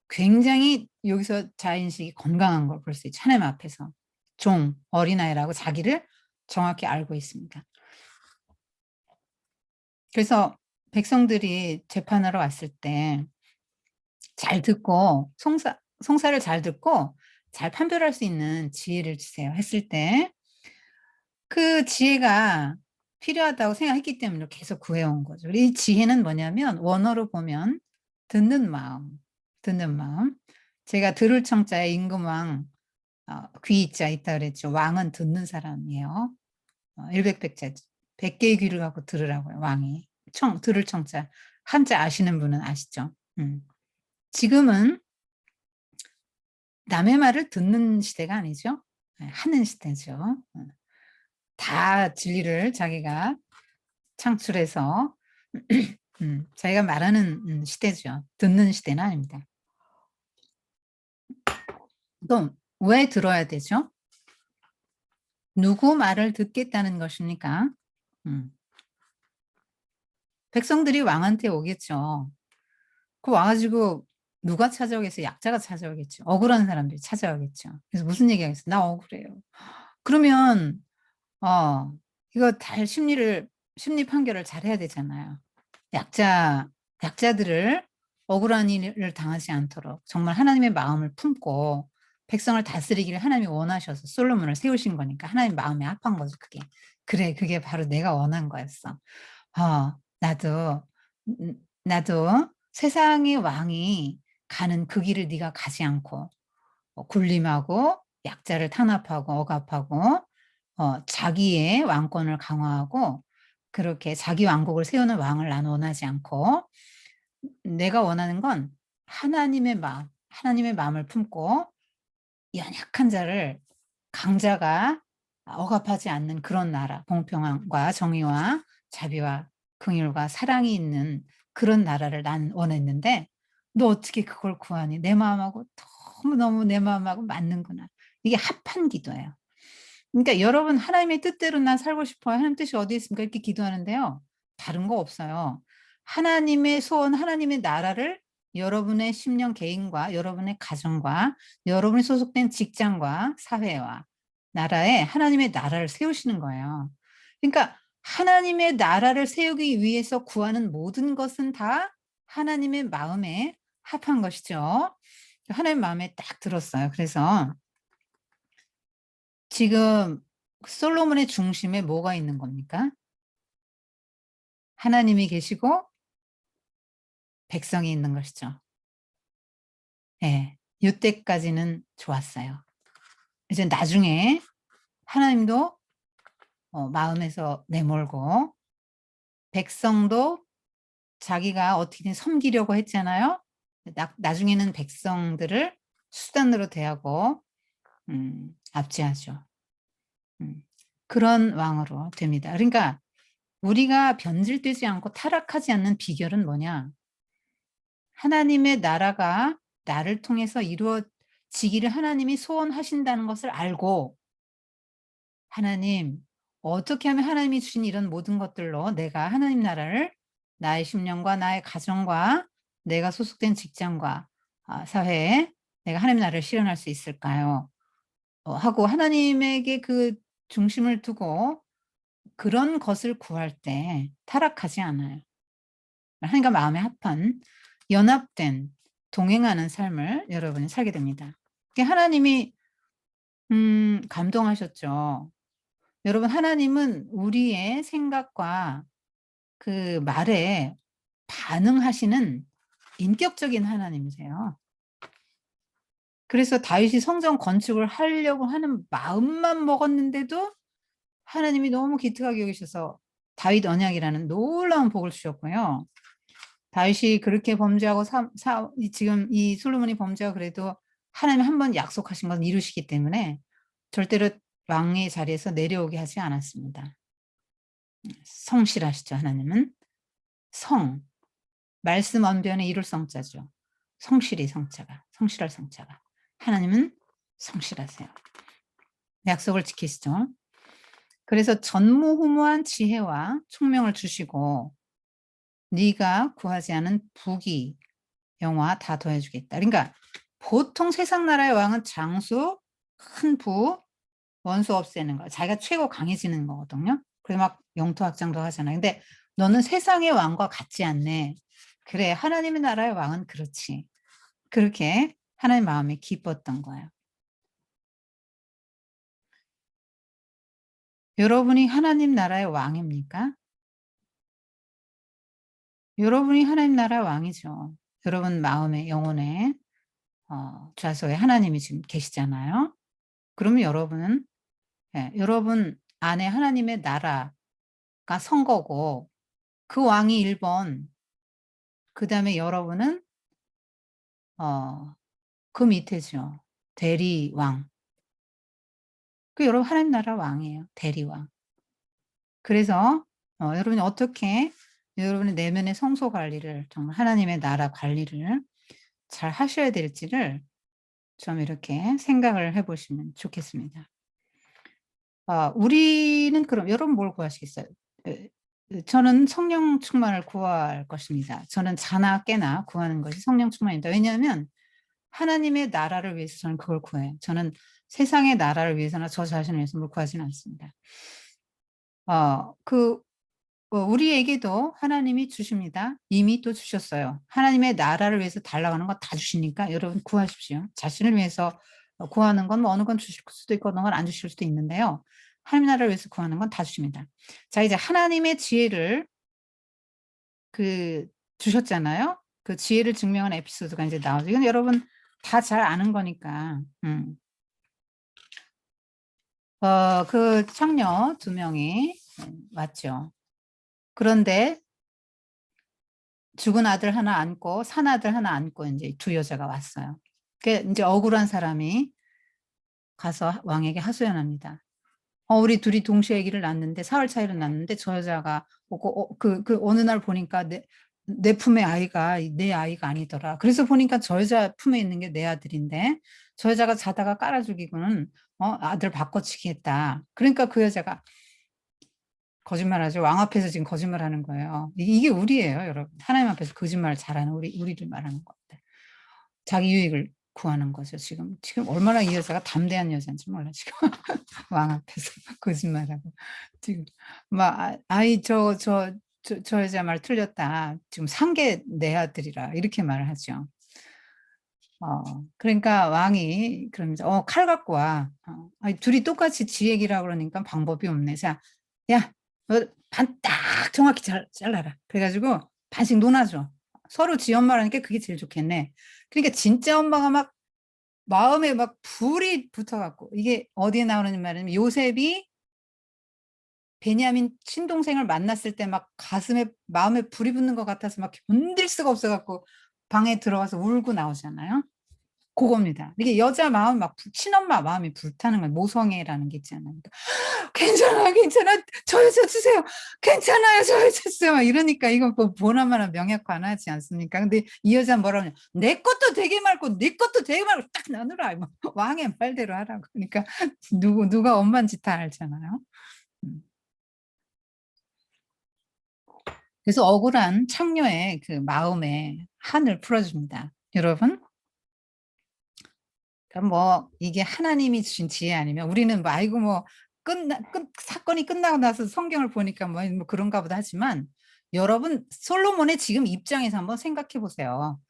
굉장히 여기서 자아인식이 건강한 걸 볼 수 있죠. 하나님 앞에서. 어린아이라고 자기를 정확히 알고 있습니다. 그래서 백성들이 재판하러 왔을 때 잘 듣고 송사를 잘 듣고 잘 판별할 수 있는 지혜를 주세요 했을 때 그 지혜가 필요하다고 생각했기 때문에 계속 구해 온 거죠. 이 지혜는 뭐냐면 원어로 보면 듣는 마음, 듣는 마음. 제가 들을 청자에 임금왕 귀자 있다 그랬죠. 왕은 듣는 사람이에요. 일백백자 100 개의 귀를 갖고 들으라고요 왕이. 들을 청자. 한자 아시는 분은 아시죠? 지금은 남의 말을 듣는 시대가 아니죠. 예 하는 시대죠. 다 진리를 자기가 창출해서 자기가 말하는 시대죠. 듣는 시대는 아닙니다. 또 왜 들어야 되죠? 누구 말을 듣겠다는 것입니까? 음. 백성들이 왕한테 오겠죠. 그 와 가지고 누가 찾아오겠어요? 약자가 찾아오겠죠. 억울한 사람들이 찾아오겠죠. 그래서 무슨 얘기하겠어요? "나 억울해요." 그러면 어 이거 잘 심리 판결을 잘해야 되잖아요. 약자 약자들을 억울한 일을 당하지 않도록 정말 하나님의 마음을 품고 백성을 다스리기를 하나님이 원하셔서 솔로몬을 세우신 거니까 하나님 마음에 합한 거죠 그게. 그래 그게 바로 내가 원한 거였어. 나도 나도 세상의 왕이 가는 그 길을 네가 가지 않고 군림하고 약자를 탄압하고 억압하고 자기의 왕권을 강화하고 그렇게 자기 왕국을 세우는 왕을 나는 원하지 않고 내가 원하는 건 하나님의 마음을 품고 연약한 자를 강자가 억압하지 않는 그런 나라, 공평함과 정의와 자비와 긍휼과 사랑이 있는 그런 나라를 난 원했는데 "너 어떻게 그걸 구하니? 내 마음하고 너무너무 내 마음하고 맞는구나." 이게 합한 기도예요. 그러니까 여러분 하나님의 뜻대로 난 살고 싶어요. 하나님 뜻이 어디 있습니까? 이렇게 기도하는데요. 다른 거 없어요. 하나님의 소원, 하나님의 나라를 여러분의 심령 개인과 여러분의 가정과 여러분이 소속된 직장과 사회와 나라에 하나님의 나라를 세우시는 거예요. 그러니까 하나님의 나라를 세우기 위해서 구하는 모든 것은 다 하나님의 마음에 합한 것이죠. 하나님 마음에 딱 들었어요. 그래서 지금 솔로몬의 중심에 뭐가 있는 겁니까? 하나님이 계시고 백성이 있는 것이죠. 예. 요때까지는 좋았어요. 이제 나중에 하나님도 마음에서 내몰고 백성도 자기가 어떻게든 섬기려고 했잖아요. 나중에는 백성들을 수단으로 대하고 압제하죠. 음. 그런 왕으로 됩니다. 그러니까 우리가 변질되지 않고 타락하지 않는 비결은 뭐냐? 하나님의 나라가 나를 통해서 이루어지기를 하나님이 소원하신다는 것을 알고, 하나님, 어떻게 하면 하나님이 주신 이런 모든 것들로 내가 하나님 나라를 나의 심령과 나의 가정과 내가 소속된 직장과 사회에 내가 하나님 나라를 실현할 수 있을까요? 하고 하나님에게 그 중심을 두고 그런 것을 구할 때 타락하지 않아요. 하나님과 마음에 합한 연합된 동행하는 삶을 여러분이 살게 됩니다. 그게 하나님이 감동하셨죠. 여러분, 하나님은 우리의 생각과 그 말에 반응하시는 인격적인 하나님이세요. 그래서 다윗이 성전 건축을 하려고 하는 마음만 먹었는데도 하나님이 너무 기특하게 여기셔서 다윗 언약이라는 놀라운 복을 주셨고요. 다윗이 그렇게 범죄하고 지금 이 솔로몬이 범죄하고 그래도 하나님이 한 번 약속하신 건 이루시기 때문에 절대로 왕의 자리에서 내려오게 하지 않았습니다. 성실하시죠, 하나님은. 말씀 언변에 이룰 성자죠. 성실히 성자가, 성실할 성자가. 하나님은 성실하세요. 약속을 지키시죠. 그래서 전무후무한 지혜와 총명을 주시고 네가 구하지 않은 부귀, 영화 다 더해주겠다. 그러니까 보통 세상 나라의 왕은 장수, 큰 부, 원수 없애는 거, 자기가 최고 강해지는 거거든요. 그래서 막 영토 확장도 하잖아요. 근데 너는 세상의 왕과 같지 않네. 그래, 하나님의 나라의 왕은 그렇지. 그렇게 하나님 마음이 기뻤던 거예요. 여러분이 하나님 나라의 왕입니까? 여러분이 하나님 나라의 왕이죠. 여러분 마음에, 영혼에, 좌소에 하나님이 지금 계시잖아요. 그러면 여러분은, 여러분 안에 하나님의 나라가 선 거고, 그 왕이 1번, 그 다음에 여러분은, 그 밑에죠. 대리왕. 그 여러분 하나님 나라 왕이에요. 대리왕. 그래서 여러분이 어떻게 여러분의 내면의 성소 관리를, 정말 하나님의 나라 관리를 잘 하셔야 될지를 좀 이렇게 생각을 해 보시면 좋겠습니다. 우리는 그럼 여러분 뭘 구하시겠어요? 저는 성령 충만을 구할 것입니다. 저는 자나 깨나 구하는 것이 성령 충만입니다. 왜냐하면 하나님의 나라를 위해서 저는 그걸 구해요. 저는 세상의 나라를 위해서나 저 자신을 위해서 뭘 구하지는 않습니다. 우리에게도 하나님이 주십니다. 이미 또 주셨어요. 하나님의 나라를 위해서 달라가는 거 다 주시니까 여러분 구하십시오. 자신을 위해서 구하는 건 뭐 어느 건 주실 수도 있고 어느 건 안 주실 수도 있는데요. 하나님 나라를 위해서 구하는 건 다 주십니다. 자, 이제 하나님의 지혜를 주셨잖아요. 그 지혜를 증명하는 에피소드가 이제 나오죠. 이건 여러분 다 잘 아는 거니까. 그 청녀 2명이 왔죠. 그런데 죽은 아들 하나 안고 산 아들 하나 안고 이제 2 여자가 왔어요. 그게 이제 억울한 사람이 가서 왕에게 하소연합니다. 우리 둘이 동시에 아기를 낳았는데 사흘 차이로 낳았는데 저 여자가 어느 날 보니까 내 품에 아이가 내 아이가 아니더라. 그래서 보니까 저 여자 품에 있는 게 내 아들인데 저 여자가 자다가 깔아 죽이고는 아들 바꿔치기 했다. 그러니까 그 여자가 거짓말하죠. 왕 앞에서 지금 거짓말하는 거예요. 이게 우리예요, 여러분. 하나님 앞에서 거짓말을 잘하는 우리를 말하는 건데. 자기 유익을 구하는 거죠. 지금 얼마나 이 여자가 담대한 여자인지 몰라 지금. 왕 앞에서 거짓말하고 지금 막 아이 저 여자 말 틀렸다. 지금 산 게 내 아들이라 이렇게 말을 하죠. 그러니까 왕이 그러면서 칼 갖고 와. 아니 둘이 똑같이 지 얘기라고 그러니까 방법이 없네. 자, 야, 너 반 딱 정확히 잘라라. 그래 가지고 반씩 논아줘. 서로 지 엄마라니까 그게 제일 좋겠네. 그러니까 진짜 엄마가 막 마음에 막 불이 붙어 갖고, 이게 어디에 나오는 말이냐면 요셉이 베냐민 친동생을 만났을 때 막 마음에 불이 붙는 것 같아서 막 견딜 수가 없어 갖고 방에 들어가서 울고 나오잖아요. 그겁니다. 이게 여자 마음 막 친엄마 마음이 불타는 거예요. 모성애라는 게 있잖아요. 그러니까 괜찮아요, 괜찮아. 저 여자 주세요. 괜찮아요, 저 여자 주세요. 막 이러니까 이거 뭐 보나마나 명약관하지 않습니까? 근데 이 여자 뭐라 그러냐. 내 것도 되게 말고 네 것도 되게 말고 딱 나누라. 뭐 왕의 말대로 하라고. 그러니까 누가 엄마인지 다 알잖아요. 음. 그래서 억울한 창녀의 그 마음의 한을 풀어줍니다. 여러분, 그럼 뭐 이게 하나님이 주신 지혜 아니면 우리는 뭐 아이고 뭐 사건이 끝나고 나서 성경을 보니까 뭐 그런가 보다 하지만 여러분 솔로몬의 지금 입장에서 한번 생각해 보세요.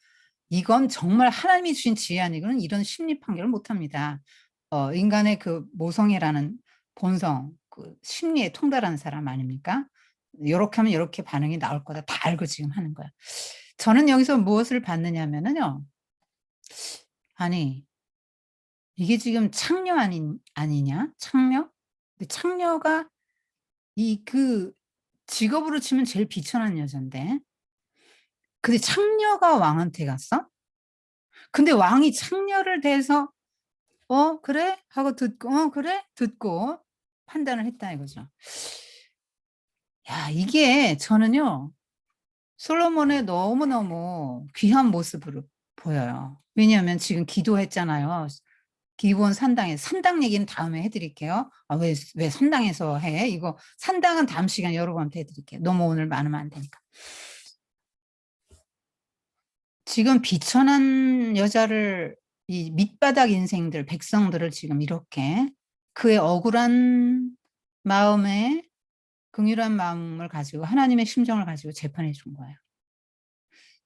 이건 정말 하나님이 주신 지혜 아니고는 이런 심리 판결을 못 합니다. 인간의 그 모성애라는 본성, 그 심리에 통달하는 사람 아닙니까? 요렇게 하면 요렇게 반응이 나올 거다. 다 알고 지금 하는 거야. 저는 여기서 무엇을 받느냐면은요. 아니, 이게 지금 창녀 아니냐? 창녀? 근데 창녀가 그 직업으로 치면 제일 비천한 여잔데. 근데 창녀가 왕한테 갔어? 근데 왕이 창녀를 대해서 그래? 하고 듣고 그래? 듣고 판단을 했다 이거죠. 야, 이게 저는요. 솔로몬의 너무너무 귀한 모습으로 보여요. 왜냐하면 지금 기도했잖아요. 기브온 산당에 산당 얘기는 다음에 해 드릴게요. 왜 산당에서 해? 이거 산당은 다음 시간에 여러분한테 해 드릴게요. 너무 오늘 많으면 안 되니까. 지금 비천한 여자를 이 밑바닥 인생들 백성들을 지금 이렇게 그의 억울한 마음에 긍휼한 마음을 가지고 하나님의 심정을 가지고 재판해 준 거예요.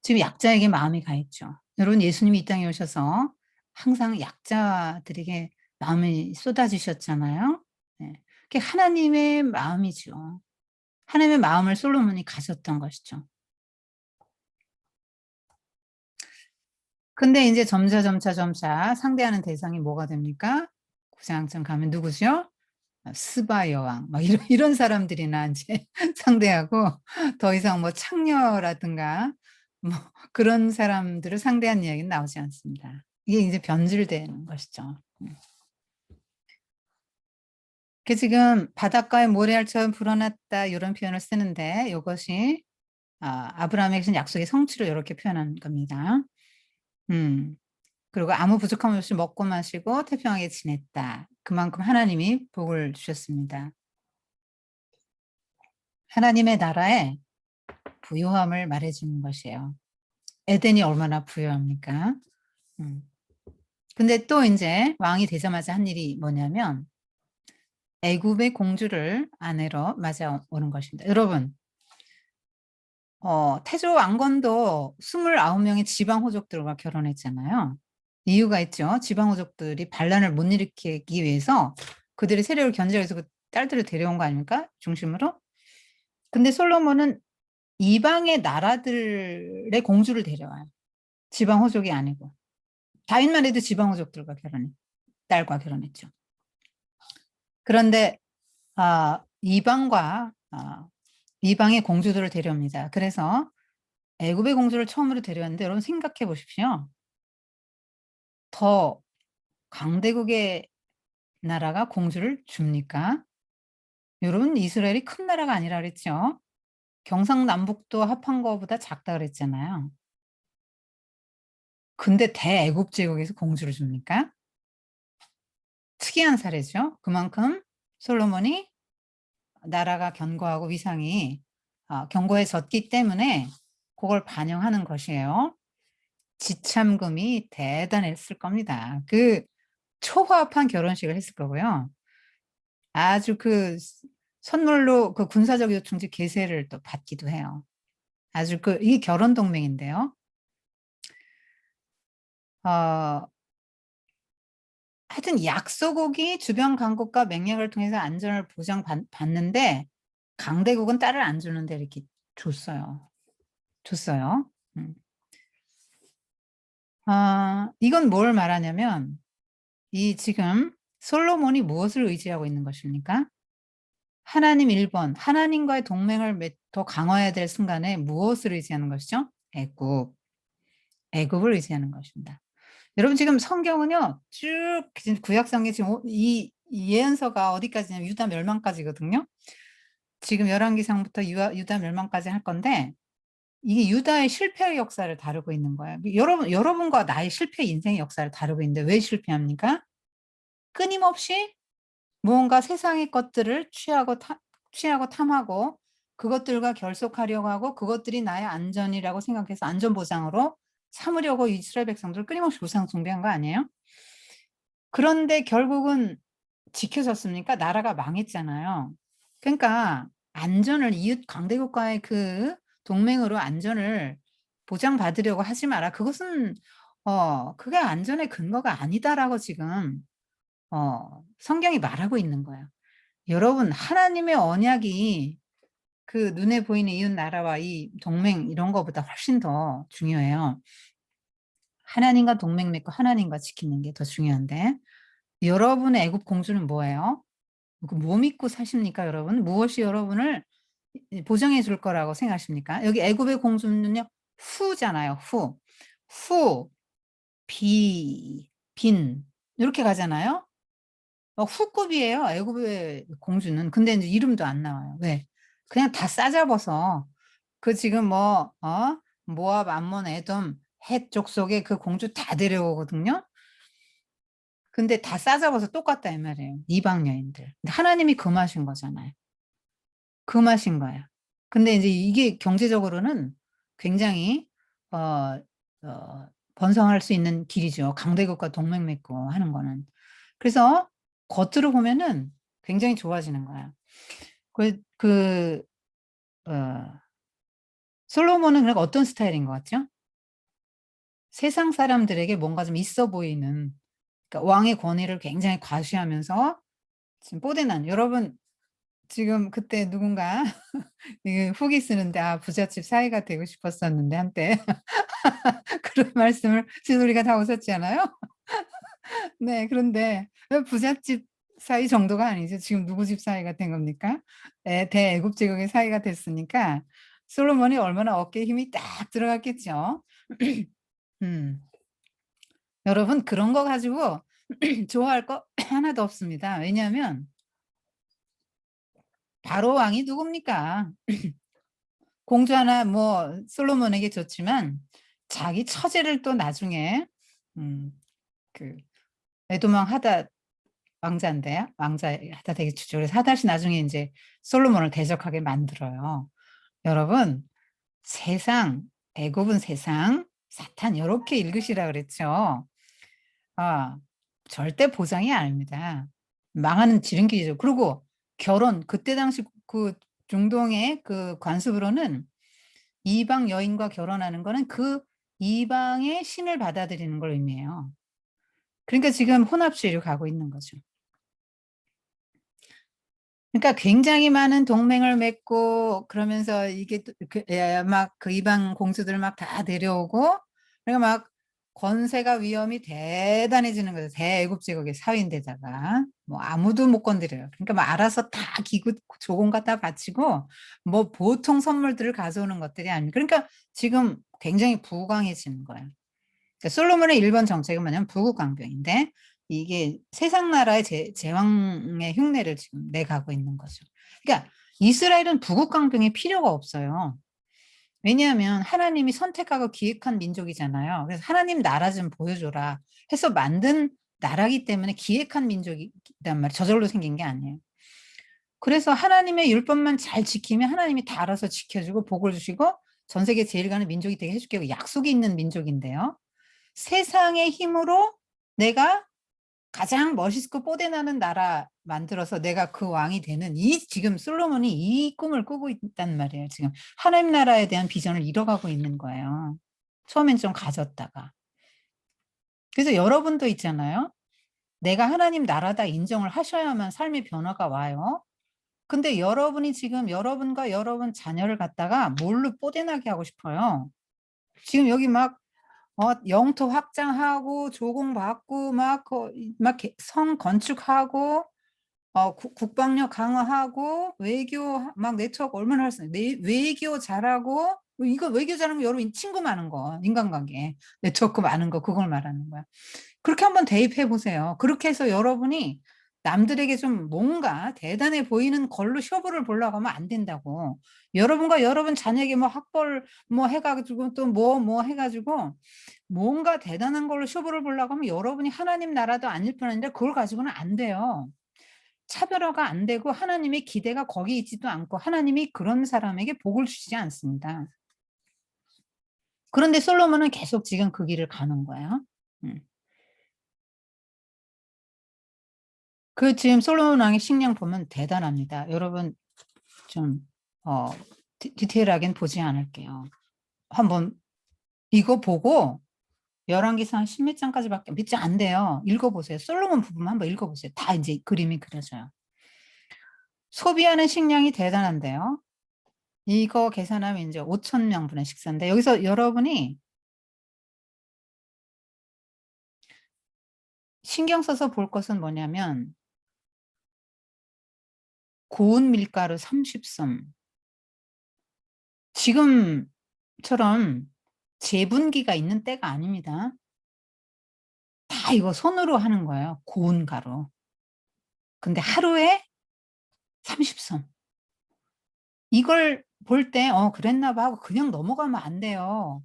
지금 약자에게 마음이 가 있죠. 여러분 예수님이 이 땅에 오셔서 항상 약자들에게 마음이 쏟아지셨잖아요. 네. 그게 하나님의 마음이죠. 하나님의 마음을 솔로몬이 가졌던 것이죠. 근데 인제 점차 상대하는 대상이 뭐가 됩니까? 9 장쯤 가면 누구죠? 스바 여왕 막 이런 사람들이나 인제 상대하고 더 이상 뭐 창녀라든가 뭐 그런 사람들을 상대한 이야기는 나오지 않습니다. 이게 이제 변질되는 것이죠. 그 지금 "바닷가에 모래알처럼 불어났다." 요런 표현을 쓰는데 요것이 아브라함에게 준 약속의 성취를 요렇게 표현한 겁니다. 음. 그리고 "아무 부족함 없이 먹고 마시고 태평하게 지냈다." 그만큼 하나님이 복을 주셨습니다. 하나님의 나라의 부요함을 말해 주는 것이에요. 에덴이 얼마나 부요합니까? 음. 근데 또 인제 왕이 되자마자 한 일이 뭐냐면 애굽의 공주를 아내로 맞아오는 것입니다. 여러분 태조 왕건도 29 명의 지방 호족들과 결혼했잖아요. 이유가 있죠. 지방 호족들이 반란을 못 일으키기 위해서 그들의 세력을 견제하기 위해서 그 딸들을 데려온 거 아닙니까? 중심으로. 근데 솔로몬은 이방의 나라들의 공주를 데려와요. 지방 호족이 아니고. 다윗만 해도 지방 호족들과 딸과 결혼했죠. 그런데 이방의 공주들을 데려옵니다. 그래서 애굽의 공주를 처음으로 데려왔는데 여러분 생각해 보십시오. 더 강대국의 나라가 공주를 줍니까? 여러분 이스라엘이 큰 나라가 아니라 그랬죠. 경상남북도 합한 거보다 작다 그랬잖아요. 근데 대애굽 제국에서 공주를 줍니까? 특이한 사례죠. 그만큼 솔로몬이 나라가 견고하고 위상이 견고해졌기 때문에 그걸 반영하는 것이에요. 지참금이 대단했을 겁니다. 그 초화합한 결혼식을 했을 거고요. 아주 그 선물로 그 군사적 요충지 계세를 또 받기도 해요. 아주 이 결혼 동맹인데요. 어 하여튼 약소국이 주변 강국과 맹약을 통해서 안전을 받는데 강대국은 딸을 안 주는데 이렇게 줬어요. 줬어요. 음. 이건 뭘 말하냐면 이 지금 솔로몬이 무엇을 의지하고 있는 것입니까? 하나님 1번 하나님과의 동맹을 더 강화해야 될 순간에 무엇을 의지하는 것이죠? 애굽. 애굽을 의지하는 것입니다. 여러분 지금 성경은요. 쭉 지금 구약 성경 지금 이 예언서가 어디까지냐면 유다 멸망까지거든요. 지금 열왕기상부터 유다 멸망까지 할 건데 이게 유다의 실패의 역사를 다루고 있는 거예요. 여러분과 나의 실패 인생의 역사를 다루고 있는데 왜 실패합니까? 끊임없이 무언가 세상의 것들을 취하고 탐하고 그것들과 결속하려고 하고 그것들이 나의 안전이라고 생각해서 안전 보장으로 삼으려고 이스라엘 백성들을 끊임없이 우상 숭배한 거 아니에요? 그런데 결국은 지켜졌습니까? 나라가 망했잖아요. 그러니까 안전을 이웃 강대국과의 그 동맹으로 안전을 보장받으려고 하지 마라. 그것은 그게 안전의 근거가 아니다라고 지금 성경이 말하고 있는 거예요. 여러분 하나님의 언약이 그 눈에 보이는 이웃 나라와 이 동맹 이런 거보다 훨씬 더 중요해요. 하나님과 동맹 맺고 하나님과 지키는 게 더 중요한데 여러분의 애굽 공주는 뭐예요? 뭐 믿고 사십니까 여러분? 무엇이 여러분을 보장해 줄 거라고 생각하십니까? 여기 애굽의 공주는요. 후잖아요. 후. 후, 비, 빈 이렇게 가잖아요. 후급이에요 애굽의 공주는. 근데 인제 이름도 안 나와요. 왜? 그냥 다 싸잡아서 그 지금 모압, 암몬, 에돔, 헷 족속의 그 공주 다 데려오거든요. 근데 다 싸잡아서 똑같다 이 말이에요 이방 여인들. 근데 하나님이 금하신 거잖아요. 금하신 거예요. 근데 인제 이게 경제적으로는 굉장히 어 번성할 수 있는 길이죠 강대국과 동맹 맺고 하는 거는. 그래서 겉으로 보면은 굉장히 좋아지는 거야. 그 솔로몬은 그러니까 어떤 스타일인 것 같죠? 세상 사람들에게 뭔가 좀 있어 보이는 그러니까 왕의 권위를 굉장히 과시하면서 지금 뽀대난 여러분 지금 그때 누군가 이게 후기 쓰는데 부잣집 사위가 되고 싶었었는데 한때 그런 말씀을 지금 우리가 다 웃었잖아요. 네. 그런데 왜 부잣집 사위 정도가 아니죠. 지금 누구 집 사위가 된 겁니까? 대애굽 제국의 사위가 됐으니까 솔로몬이 얼마나 어깨에 힘이 딱 들어갔겠죠. 음. 여러분 그런 거 가지고 좋아할 거 하나도 없습니다. 왜냐하면 바로 왕이 누굽니까? 공주 하나 솔로몬에게 줬지만 자기 처제를 또 나중에 그 에도망 하닷 왕자인데 왕자 하닷에게 주죠. 그래서 하닷이 나중에 인제 솔로몬을 대적하게 만들어요. 여러분 세상, 애굽은 세상, 사탄 요렇게 읽으시라 그랬죠. 아 절대 보장이 아닙니다. 망하는 지름길이죠. 그리고 결혼 그때 당시 그 중동의 그 관습으로는 이방 여인과 결혼하는 거는 그 이방의 신을 받아들이는 걸 의미해요. 그러니까 지금 혼합주의로 가고 있는 거죠. 그러니까 굉장히 많은 동맹을 맺고 그러면서 이게 또 막 그 이방 공주들 막 다 데려오고 그러니까 막 권세가 위험이 대단해지는 거죠. 대애굽 제국의 사위인데다가 아무도 못 건드려요. 그러니까 알아서 다 기구 조공 갖다 바치고 보통 선물들을 가져오는 것들이 아니고 그러니까 지금 굉장히 부강해지는 거예요. 그러니까 솔로몬의 1번 정책은 뭐냐면 부국강병인데 이게 세상 나라의 제왕의 흉내를 지금 내가고 있는 거죠. 그러니까 이스라엘은 부국강병이 필요가 없어요. 왜냐하면 하나님이 선택하고 기획한 민족이잖아요. 그래서 "하나님 나라 좀 보여줘라." 해서 만든 나라기 때문에 기획한 민족이란 말이에요. 저절로 생긴 게 아니에요. 그래서 하나님의 율법만 잘 지키면 하나님이 다 알아서 지켜 주고 복을 주시고 전 세계 제일 가는 민족이 되게 해 줄게요. 약속이 있는 민족인데요. 세상의 힘으로 내가 가장 멋있고 뽀대나는 나라 만들어서 내가 그 왕이 되는 지금 솔로몬이 이 꿈을 꾸고 있단 말이에요 지금. 하나님 나라에 대한 비전을 이뤄가고 있는 거예요. 처음엔 좀 가졌다가. 그래서 여러분도 있잖아요. 내가 하나님 나라다 인정을 하셔야만 삶의 변화가 와요. 근데 여러분이 지금 여러분과 여러분 자녀를 갖다가 뭘로 뽀대나게 하고 싶어요. 지금 여기 막 영토 확장하고 조공받고 성 건축하고 국방력 강화하고 외교 막 네트워크 얼마나 할 수 외교 잘하고 이거 외교자는 거 여러분 친구 많은 거, 인간관계, 네트워크 많은 거 그걸 말하는 거야. 그렇게 한번 대입해 보세요. 그렇게 해서 여러분이 남들에게 좀 뭔가 대단해 보이는 걸로 쇼부를 보려고 하면 안 된다고. 여러분과 여러분 자녀에게 뭐 학벌 뭐 해 가지고 또 뭐 해 가지고 뭔가 대단한 걸로 쇼부를 보려고 하면 여러분이 하나님 나라도 아닐 뿐 아니라 그걸 가지고는 안 돼요. 차별화가 안 되고 하나님의 기대가 거기 있지도 않고 하나님이 그런 사람에게 복을 주시지 않습니다. 그런데 솔로몬은 계속 지금 그 길을 가는 거예요. 음. 그 지금 솔로몬 왕의 식량 보면 대단합니다. 여러분 좀 디테일하게는 보지 않을게요. 한번 이거 보고 열왕기상 한 십몇 장까지밖에 몇 장 안 돼요. 읽어 보세요. 솔로몬 부분 한번 읽어 보세요. 다 인제 그림이 그려져요. 소비하는 식량이 대단한데요. 이거 계산하면 인제 5,000 명분의 식사인데 여기서 여러분이 신경 써서 볼 것은 뭐냐면 고운 밀가루 30섬. 지금처럼 재분기가 있는 때가 아닙니다. 다 이거 손으로 하는 거예요, 고운 가루. 근데 하루에 30섬. 이걸 볼 때 '어 그랬나 봐.' 하고 그냥 넘어가면 안 돼요.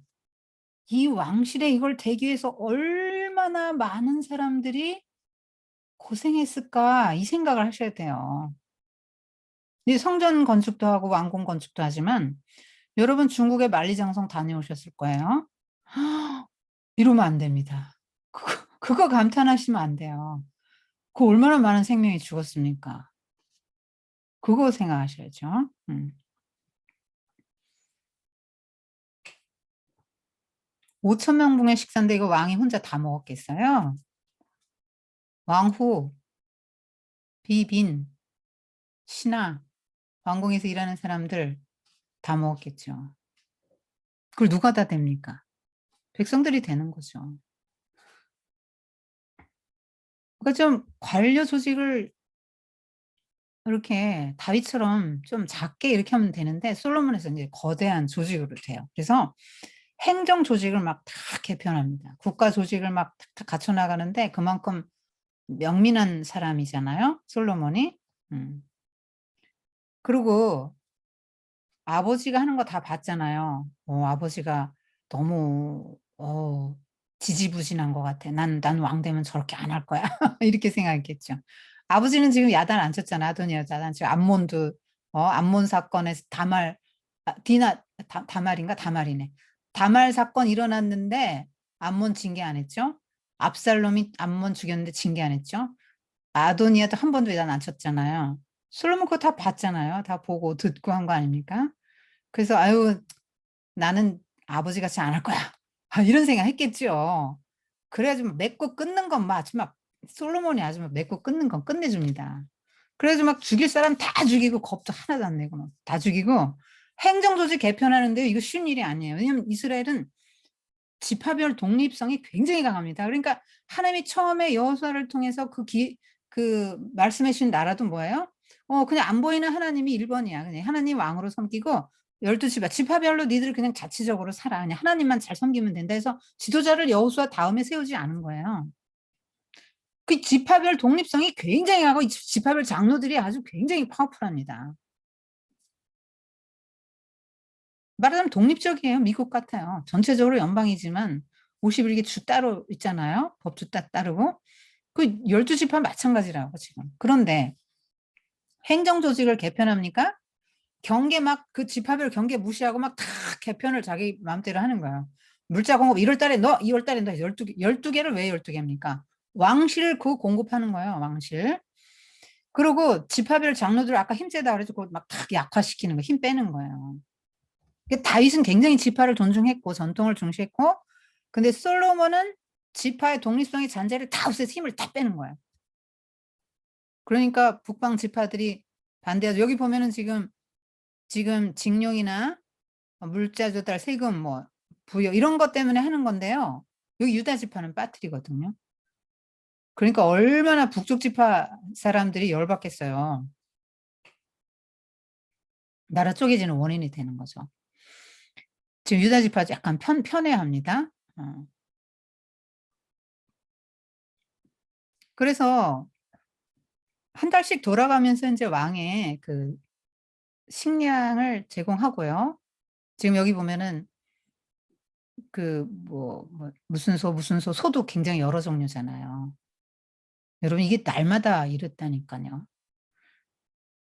이 왕실에 이걸 대기 위해서 얼마나 많은 사람들이 고생했을까 이 생각을 하셔야 돼요. 이 성전 건축도 하고 왕궁 건축도 하지만 여러분 중국에 만리장성 다녀오셨을 거예요. 이러면 안 됩니다. 그거 감탄하시면 안 돼요. 그 얼마나 많은 생명이 죽었습니까? 그거 생각하셔야죠. 5천 명분의 식사인데 이거 왕이 혼자 다 먹었겠어요? 왕후, 비빈, 신하, 왕궁에서 일하는 사람들 다 먹었겠죠. 그걸 누가 다 됩니까? 백성들이 되는 거죠. 그러니까 좀 관료 조직을 이렇게 다윗처럼 좀 작게 이렇게 하면 되는데 솔로몬에서 인제 거대한 조직으로 돼요. 그래서 행정 조직을 막 다 개편합니다. 국가 조직을 막 탁탁 갖춰 나가는데 그만큼 명민한 사람이잖아요, 솔로몬이. 음. 그리고 아버지가 하는 거 다 봤잖아요. 아버지가 너무 지지부진한 것 같아. '난 왕 되면 저렇게 안 할 거야.' 이렇게 생각했겠죠. 아버지는 지금 야단 안 쳤잖아. 아도니아 야단 치고 암몬도 암몬 사건에서 다말 디나 다말인가? 다말이네. 다말 사건 일어났는데 암몬 징계 안 했죠. 압살롬이 암몬 죽였는데 징계 안 했죠. 아도니아도 한 번도 야단 안 쳤잖아요. 솔로몬 그거 다 봤잖아요. 다 보고 듣고 한 거 아닙니까? 그래서 '아유 나는 아버지같이 안 할 거야.' 이런 생각했겠죠. 그래 가지고 맺고 끊는 건 아주 막 솔로몬이 아주 막 맺고 끊는 건 끝내줍니다. 그래 가지고 막 죽일 사람 다 죽이고 겁도 하나도 안 내고 막 다 죽이고 행정조직 개편하는데요. 이거 쉬운 일이 아니에요. 왜냐하면 이스라엘은 지파별 독립성이 굉장히 강합니다. 그러니까 하나님이 처음에 여호수아를 통해서 그 말씀해 주신 나라도 뭐예요? 그냥 안 보이는 하나님이 1 번이야. 그냥 하나님 왕으로 섬기고 12 지파별로 니들 그냥 자치적으로 살아. 그냥 하나님만 잘 섬기면 된다 해서 지도자를 여호수아 다음에 세우지 않은 거예요. 그 지파별 독립성이 굉장히 하고 이 지파별 장로들이 아주 굉장히 파워풀합니다. 말하자면 독립적이에요. 미국 같아요. 전체적으로 연방이지만 51개 주 따로 있잖아요. 법주 따르고. 그 12 지파 마찬가지라고 지금. 그런데 행정 조직을 개편합니까? 경계 막 그 지파별 경계 무시하고 막 다 개편을 자기 마음대로 하는 거예요. 물자 공급 1월 달에 넣어. 2월 달에 넣어. 12 개를 왜 12 개입니까? 왕실 그 공급하는 거예요, 왕실. 그리고 지파별 장로들 아까 힘 세다 그래서 그거 막 다 약화시키는 거 힘 빼는 거예요. 다윗은 굉장히 지파를 존중했고 전통을 중시했고 근데 솔로몬은 지파의 독립성의 잔재를 다 없애서 힘을 다 빼는 거예요. 그러니까 북방 지파들이 반대하죠. 여기 보면은 지금 징용이나 물자 조달, 세금 뭐 부여 이런 것 때문에 하는 건데요. 여기 유다 지파는 빠뜨리거든요. 그러니까 얼마나 북쪽 지파 사람들이 열받겠어요. 나라 쪼개지는 원인이 되는 거죠. 지금 유다 지파 약간 편애합니다. 그래서 한 달씩 돌아가면서 인제 왕의 그 식량을 제공하고요. 지금 여기 보면은 그 무슨 무슨 소도 굉장히 여러 종류잖아요. 여러분 이게 날마다 이렇다니까요.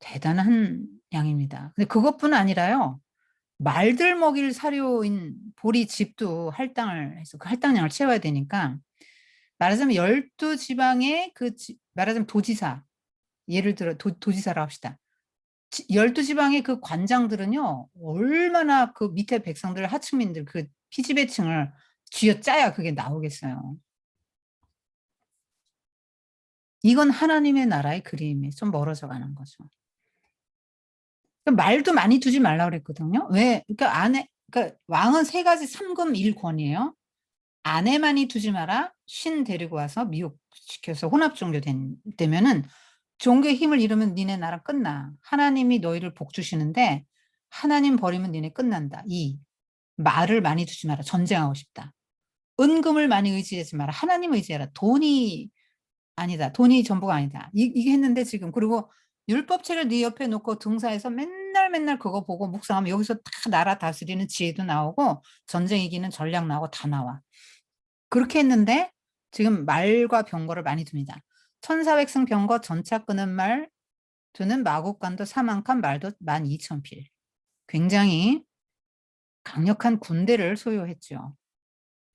대단한 양입니다. 근데 그것뿐 아니라요. 말들 먹일 사료인 보리 집도 할당을 해서 그 할당량을 채워야 되니까 말하자면 12 지방의 말하자면 도지사, 예를 들어 도지사라고 합시다. 12 지방의 그 관장들은요. 얼마나 그 밑에 백성들 하층민들 그 피지배층을 쥐어짜야 그게 나오겠어요. 이건 하나님의 나라의 그림에 좀 멀어져 가는 거죠. 말도 많이 두지 말라 그랬거든요. 왜? 그러니까 왕은 3 가지 3금 1권이에요. 아내 많이 두지 마라. 신 데리고 와서 미혹시켜서 혼합 종교 되면은 종교의 힘을 잃으면 니네 나라 끝나. 하나님이 너희를 복 주시는데 하나님 버리면 니네 끝난다. 2. 말을 많이 두지 마라. 전쟁하고 싶다. 은금을 많이 의지하지 마라. 하나님 의지해라. 돈이 아니다. 돈이 전부가 아니다. 이게 했는데 지금 그리고 율법책을 네 옆에 놓고 등사해서 맨날 그거 보고 묵상하면 여기서 다 나라 다스리는 지혜도 나오고 전쟁 이기는 전략 나오고 다 나와. 그렇게 했는데 지금 말과 병거를 많이 둡니다. 천사백승 병거 전차 끄는 말 두는 마국간도 사망칸 말도 12,000필. 굉장히 강력한 군대를 소유했죠.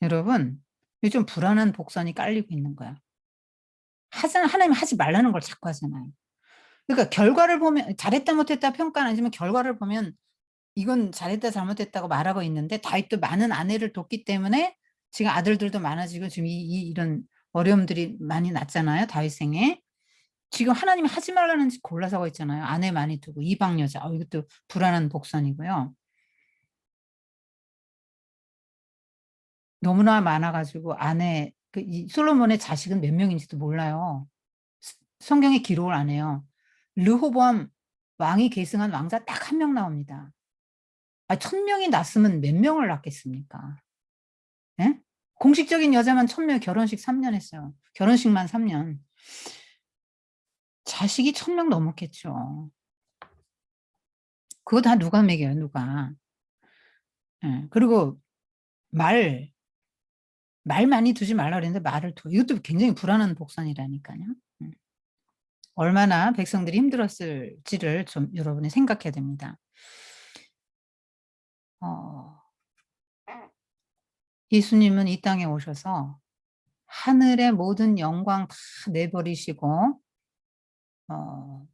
여러분 요즘 불안한 복선이 깔리고 있는 거야. 하나님 하지 말라는 걸 자꾸 하잖아요. 그러니까 결과를 보면 잘했다 못했다 평가는 아니지만 결과를 보면 이건 잘했다 잘못했다고 말하고 있는데 다윗도 많은 아내를 뒀기 때문에 지금 아들들도 많아지고 지금 이런 어려움들이 많이 났잖아요, 다윗 생에. 지금 하나님이 하지 말라는 짓 골라서 하고 있잖아요. 아내 많이 두고 이방 여자. 이것도 불안한 복선이고요. 너무나 많아 가지고 이 솔로몬의 자식은 몇 명인지도 몰라요. 성경에 기록을 안 해요. 르호보암 왕이 계승한 왕자 딱 1명 나옵니다. 1,000명이 낳았으면 몇 명을 낳겠습니까? 예? 공식적인 여자만 1,000명 결혼식 3년 했어요. 결혼식만 3년. 자식이 1,000명 넘었겠죠. 그거 다 누가 먹여요, 누가. 예. 그리고 말 많이 두지 말라 그랬는데 말을 둬. 이것도 굉장히 불안한 복선이라니까요. 음. 얼마나 백성들이 힘들었을지를 좀 여러분이 생각해야 됩니다. 어 예수님은 이 땅에 오셔서 하늘의 모든 영광 다 내버리시고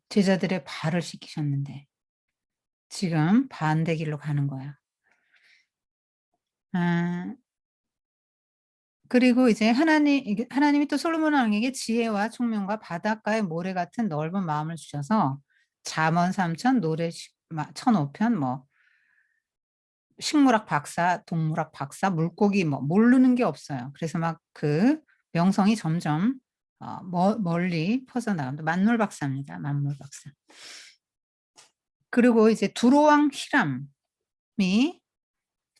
제자들의 발을 씻기셨는데 지금 반대 길로 가는 거야. 아 그리고 이제 하나님이 또 솔로몬 왕에게 지혜와 총명과 바닷가의 모래 같은 넓은 마음을 주셔서 잠언 3천 노래 1,005편 식물학 박사, 동물학 박사, 물고기 모르는 게 없어요. 그래서 막 그 명성이 점점 멀리 퍼져나갑니다. 만물 박사입니다. 만물 박사. 그리고 이제 두로왕 히람이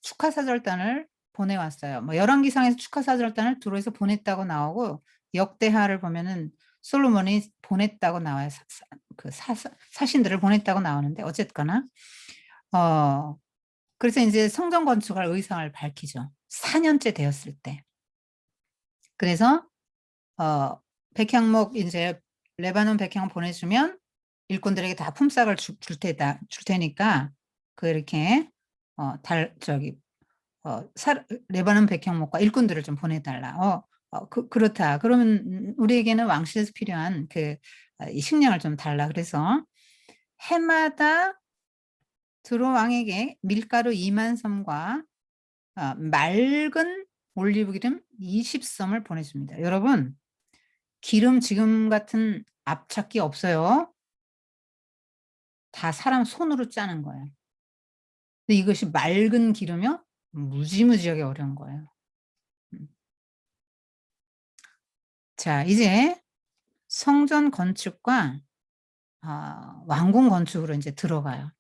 축하사절단을 보내왔어요. 열왕기상에서 축하사절단을 두로에서 보냈다고 나오고 역대하를 보면은 솔로몬이 보냈다고 나와요. 사신들을 보냈다고 나오는데 어쨌거나 그래서 인제 성전 건축할 의상을 밝히죠. 4년째 되었을 때. 그래서 어 백향목 인제 레바논 백향 보내주면 일꾼들에게 다 품삯을 줄 테니까 이렇게 달 저기 사 레바논 백향목과 일꾼들을 좀 보내 달라. 그렇다. 그러면 우리에게는 왕실에서 필요한 이 식량을 좀 달라. 그래서 해마다 두로 왕에게 밀가루 2만 섬과 맑은 올리브 기름 20 섬을 보내줍니다. 여러분 기름 지금 같은 압착기 없어요. 다 사람 손으로 짜는 거예요. 근데 이것이 맑은 기름이요? 무지무지하게 어려운 거예요. 음. 자 이제 성전 건축과 왕궁 건축으로 인제 들어가요.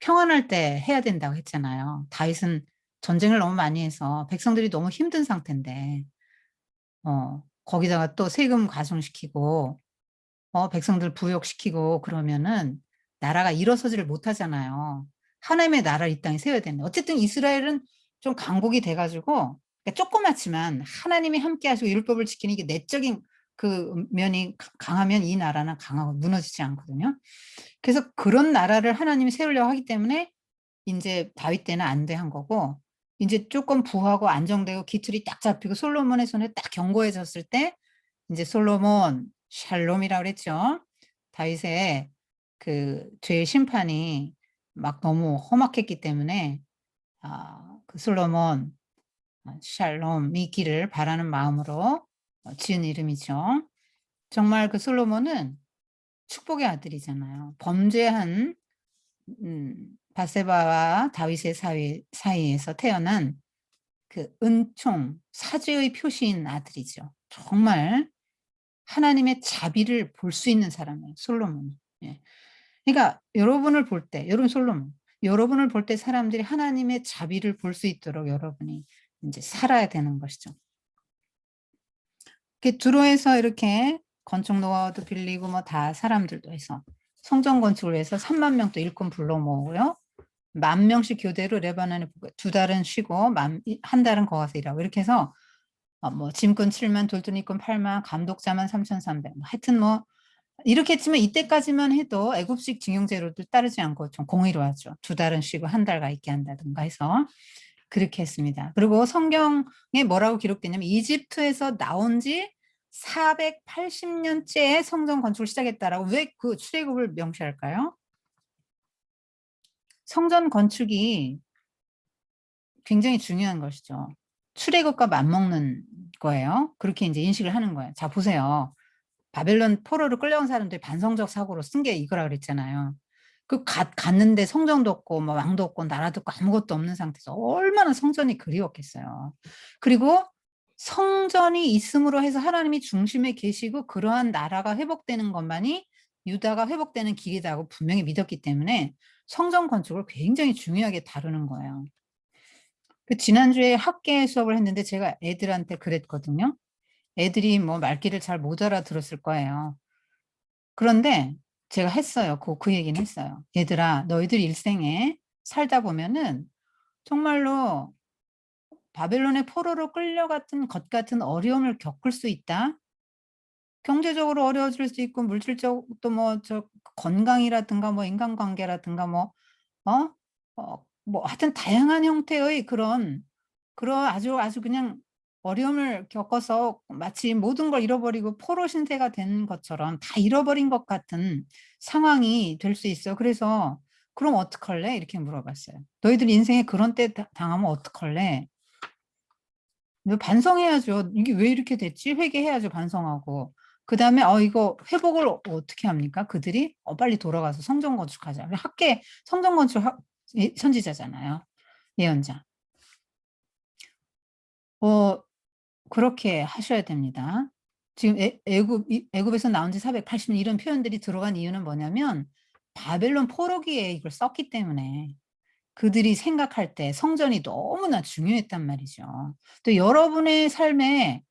평안할 때 해야 된다고 했잖아요. 다윗은 전쟁을 너무 많이 해서 백성들이 너무 힘든 상태인데 거기다가 또 세금 가중시키고 백성들 부역시키고 그러면은 나라가 일어서지를 못하잖아요. 하나님의 나라를 이 땅에 세워야 되는데 어쨌든 이스라엘은 좀 강국이 돼 가지고 그러니까 조그맣지만 하나님이 함께 하시고 율법을 지키는 게 내적인 그 면이 강하면 이 나라는 강하고 무너지지 않거든요. 그래서 그런 나라를 하나님이 세우려고 하기 때문에 인제 다윗 때는 안 돼 한 거고 인제 쪼끔 부하고 안정되고 기틀이 딱 잡히고 솔로몬의 손에 딱 견고해졌을 때 인제 솔로몬 샬롬이라고 그랬죠. 다윗의 그 죄의 심판이 막 너무 험악했기 때문에 그 솔로몬 샬롬 있기를 바라는 마음으로 지은 이름이죠. 정말 그 솔로몬은 축복의 아들이잖아요. 범죄한 바세바와 다윗의 사이에서 태어난 그 은총, 사죄의 표시인 아들이죠. 정말 하나님의 자비를 볼 수 있는 사람이에요, 솔로몬은. 예. 그러니까 여러분을 볼 때, 여러분 솔로몬, 여러분을 볼 때 사람들이 하나님의 자비를 볼 수 있도록 여러분이 인제 살아야 되는 것이죠. 이렇게 주로해서 이렇게 건축 노하우도 빌리고 뭐 다 사람들도 해서 성전 건축을 위해서 3만 명도 일꾼 불러 모으고요. 10,000명씩 교대로 레바논에 2달은 쉬고 한 달은 거기서 일하고 이렇게 해서 뭐 짐꾼 7만, 돌두니꾼 8만, 감독자만 3,300 뭐 하여튼 뭐 이렇게 했지만 이때까지만 해도 애굽식 징용제로도 따르지 않고 좀 공의로하죠. 2달은 쉬고 한 달 가 있게 한다든가 해서 그렇게 했습니다. 그리고 성경에 뭐라고 기록되냐면 이집트에서 나온 지 480년째에 성전 건축을 시작했다라고 왜 그 출애굽을 명시할까요? 성전 건축이 굉장히 중요한 것이죠. 출애굽과 맞먹는 거예요. 그렇게 인제 인식을 하는 거예요. 자 보세요. 바벨론 포로로 끌려온 사람들이 반성적 사고로 쓴 게 이거라 그랬잖아요. 그 갔는데 성전도 없고 뭐 왕도 없고 나라도 없고 아무것도 없는 상태에서 얼마나 성전이 그리웠겠어요. 그리고 성전이 있음으로 해서 하나님이 중심에 계시고 그러한 나라가 회복되는 것만이 유다가 회복되는 길이다고 분명히 믿었기 때문에 성전 건축을 굉장히 중요하게 다루는 거예요. 그 지난주에 학계 수업을 했는데 제가 애들한테 그랬거든요. 애들이 뭐 말귀를 잘 못 알아들었을 거예요. 그런데 제가 했어요. 그 얘기는 했어요. "얘들아 너희들 일생에 살다 보면은 정말로 바벨론의 포로로 끌려갔던 것 같은 어려움을 겪을 수 있다. 경제적으로 어려워질 수 있고 물질적 또 뭐 건강이라든가 뭐 인간관계라든가 뭐 어? 뭐 하여튼 다양한 형태의 그런 아주 그냥 어려움을 겪어서 마치 모든 걸 잃어버리고 포로 신세가 된 것처럼 다 잃어버린 것 같은 상황이 될 수 있어. 그래서 "그럼 어떡할래?" 이렇게 물어봤어요. "너희들 인생에 그런 때 당하면 어떡할래?" 너 반성해야죠. '이게 왜 이렇게 됐지?' 회개해야죠, 반성하고. 그다음에 이거 회복을 어떻게 합니까? 그들이 "빨리 돌아가서 성전 건축하자." 학계 성전 건축 선지자잖아요, 예언자. 어 그렇게 하셔야 됩니다. 지금 애굽에서 나온 지 480년 이런 표현들이 들어간 이유는 뭐냐면 바벨론 포로기에 이걸 썼기 때문에 그들이 생각할 때 성전이 너무나 중요했단 말이죠. 또 여러분의 삶에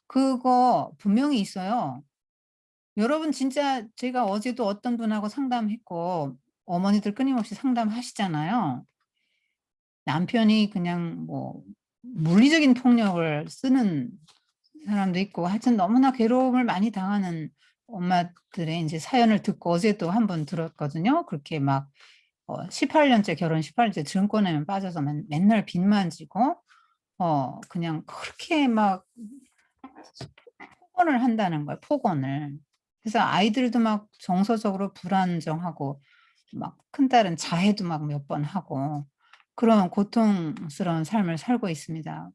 그거 분명히 있어요. 여러분 진짜 제가 어제도 어떤 분하고 상담했고 어머니들 끊임없이 상담하시잖아요. 남편이 그냥 뭐 물리적인 폭력을 쓰는 사람도 있고 하여튼 너무나 괴로움을 많이 당하는 엄마들의 인제 사연을 듣고 어제도 한 번 들었거든요. 그렇게 막 18 년째 결혼 18 년째 증권에만 빠져서 맨날 빚만 지고 그냥 그렇게 막 폭언을 한다는 거예요, 폭언을. 그래서 아이들도 막 정서적으로 불안정하고 막 큰딸은 자해도 막 몇 번 하고 그런 고통스러운 삶을 살고 있습니다.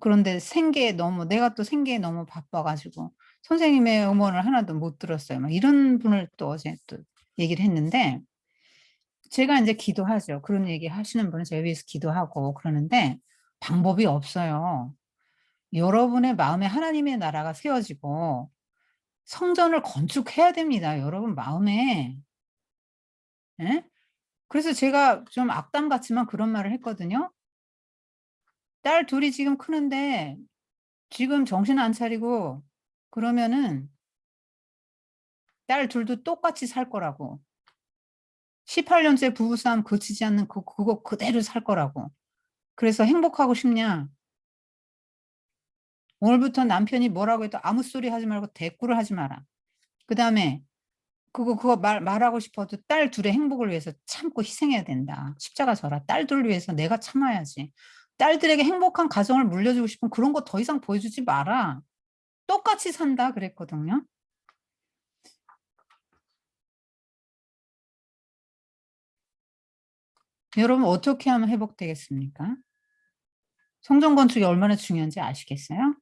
그런데 생계에 너무 내가 또 생계에 너무 바빠 가지고 선생님의 음원을 하나도 못 들었어요. 막 이런 분을 또 어제 또 얘기를 했는데 제가 인제 기도하죠. 그런 얘기 하시는 분은 제가 위해서 기도하고 그러는데 방법이 없어요. 여러분의 마음에 하나님의 나라가 세워지고 성전을 건축해야 됩니다, 여러분 마음에. 예? 그래서 제가 좀 악담 같지만 그런 말을 했거든요. 딸 둘이 지금 크는데 지금 정신 안 차리고 그러면은 딸 둘도 똑같이 살 거라고. 18년째 부부싸움 그치지 않는 그거 그대로 살 거라고. 그래서 행복하고 싶냐? 오늘부터 남편이 뭐라고 해도 아무 소리 하지 말고 대꾸를 하지 마라. 그다음에 그거 말하고 싶어도 딸 둘의 행복을 위해서 참고 희생해야 된다. 십자가 져라. 딸들 위해서 내가 참아야지. 딸들에게 행복한 가정을 물려주고 싶으면 그런 거 더 이상 보여주지 마라. 똑같이 산다 그랬거든요. 여러분 어떻게 하면 회복되겠습니까? 성전 건축이 얼마나 중요한지 아시겠어요?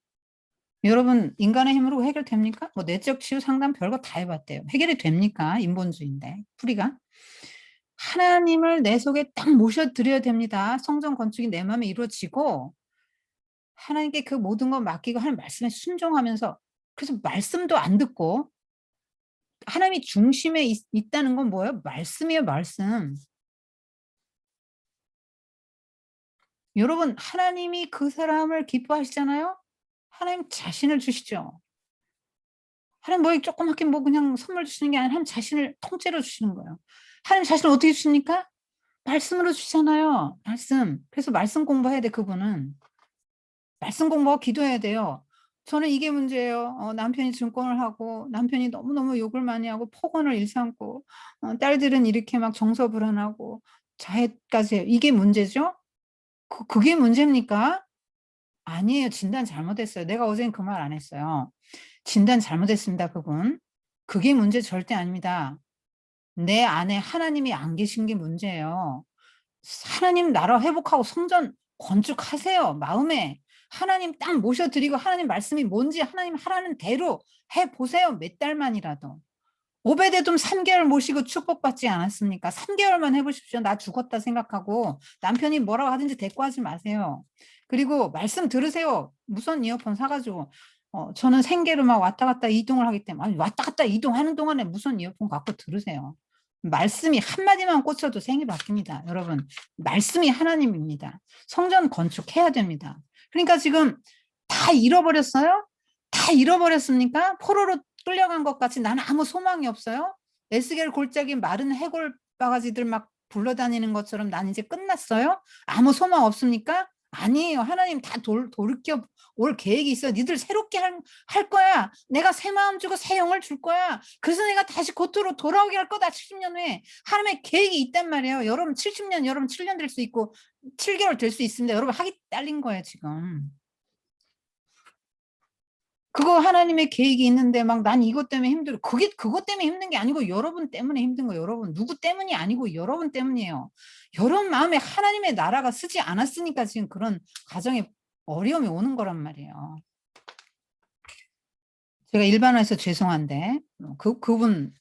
여러분 인간의 힘으로 해결됩니까? 뭐 내적 치유 상담 별거 다 해봤대요. 해결이 됩니까? 인본주의인데 풀이가. 하나님을 내 속에 딱 모셔드려야 됩니다. 성전 건축이 내 마음에 이루어지고 하나님께 그 모든 걸 맡기고 하나님 말씀에 순종하면서 그래서 말씀도 안 듣고 하나님이 중심에 있다는 건 뭐예요? 말씀이에요, 말씀. 여러분 하나님이 그 사람을 기뻐하시잖아요. 하나님 자신을 주시죠. 하나님 뭐 조그맣게 뭐 그냥 선물 주시는 게 아니라 하나님 자신을 통째로 주시는 거예요. 하나님 자신을 어떻게 주십니까? 말씀으로 주시잖아요. 말씀. 그래서 말씀 공부해야 돼 그분은. 말씀 공부하고 기도해야 돼요. 저는 이게 문제예요. 남편이 증권을 하고 남편이 너무너무 욕을 많이 하고 폭언을 일삼고 딸들은 이렇게 막 정서불안하고 자해까지 해요. 이게 문제죠? 그게 문제입니까? 아니에요. 진단 잘못했어요. 내가 어제는 그 말 안 했어요. 진단 잘못했습니다, 그분. 그게 문제 절대 아닙니다. 내 안에 하나님이 안 계신 게 문제예요. 하나님 나라 회복하고 성전 건축하세요. 마음에. 하나님 딱 모셔드리고 하나님 말씀이 뭔지 하나님 하라는 대로 해보세요. 몇 달만이라도. 오베데돔 3개월 모시고 축복받지 않았습니까? 3개월만 해보십시오. 나 죽었다 생각하고 남편이 뭐라고 하든지 대꾸하지 마세요. 그리고 말씀 들으세요. 무선 이어폰 사가지고 저는 생계로 막 왔다 갔다 이동을 하기 때문에 아니 왔다 갔다 이동하는 동안에 무선 이어폰 갖고 들으세요. 말씀이 한마디만 꽂혀도 생이 바뀝니다. 여러분 말씀이 하나님입니다. 성전 건축해야 됩니다. 그러니까 지금 다 잃어버렸어요? 다 잃어버렸습니까? 포로로 끌려간 것 같이 나는 아무 소망이 없어요? 에스겔 골짜기 마른 해골 바가지들 막 굴러다니는 것처럼 난 이제 끝났어요? 아무 소망 없습니까? 아니에요. 하나님 다 돌이켜 올 계획이 있어. 니들 새롭게 할 거야. 내가 새 마음 주고 새 영을 줄 거야. 그래서 내가 다시 고토로 돌아오게 할 거다. 70년 후에. 하나님의 계획이 있단 말이에요. 여러분 70년, 여러분 7년 될 수 있고 7개월 될 수 있습니다. 여러분 하기 딸린 거예요, 지금. 그거 하나님의 계획이 있는데 막 난 이것 때문에 힘들어. 그게 그것 때문에 힘든 게 아니고 여러분 때문에 힘든 거예요. 여러분 누구 때문이 아니고 여러분 때문이에요. 여러분 마음에 하나님의 나라가 쓰지 않았으니까 지금 그런 가정에 어려움이 오는 거란 말이에요. 제가 일반화해서 죄송한데 그분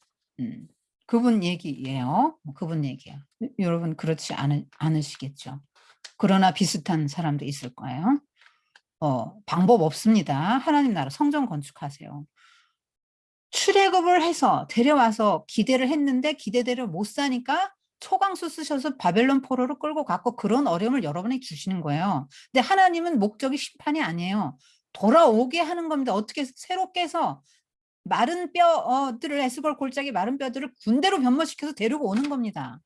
그분 얘기예요. 그분 얘기야. 여러분 그렇지 않으시겠죠. 그러나 비슷한 사람도 있을 거예요. 방법 없습니다. 하나님 나라 성전 건축하세요. 출애굽을 해서 데려와서 기대를 했는데 기대대로 못 사니까 초강수 쓰셔서 바벨론 포로로 끌고 갔고 그런 어려움을 여러분에게 주시는 거예요. 근데 하나님은 목적이 심판이 아니에요. 돌아오게 하는 겁니다. 어떻게 새롭게 해서 마른 뼈들을 에스골 골짜기 마른 뼈들을 군대로 변모시켜서 데리고 오는 겁니다.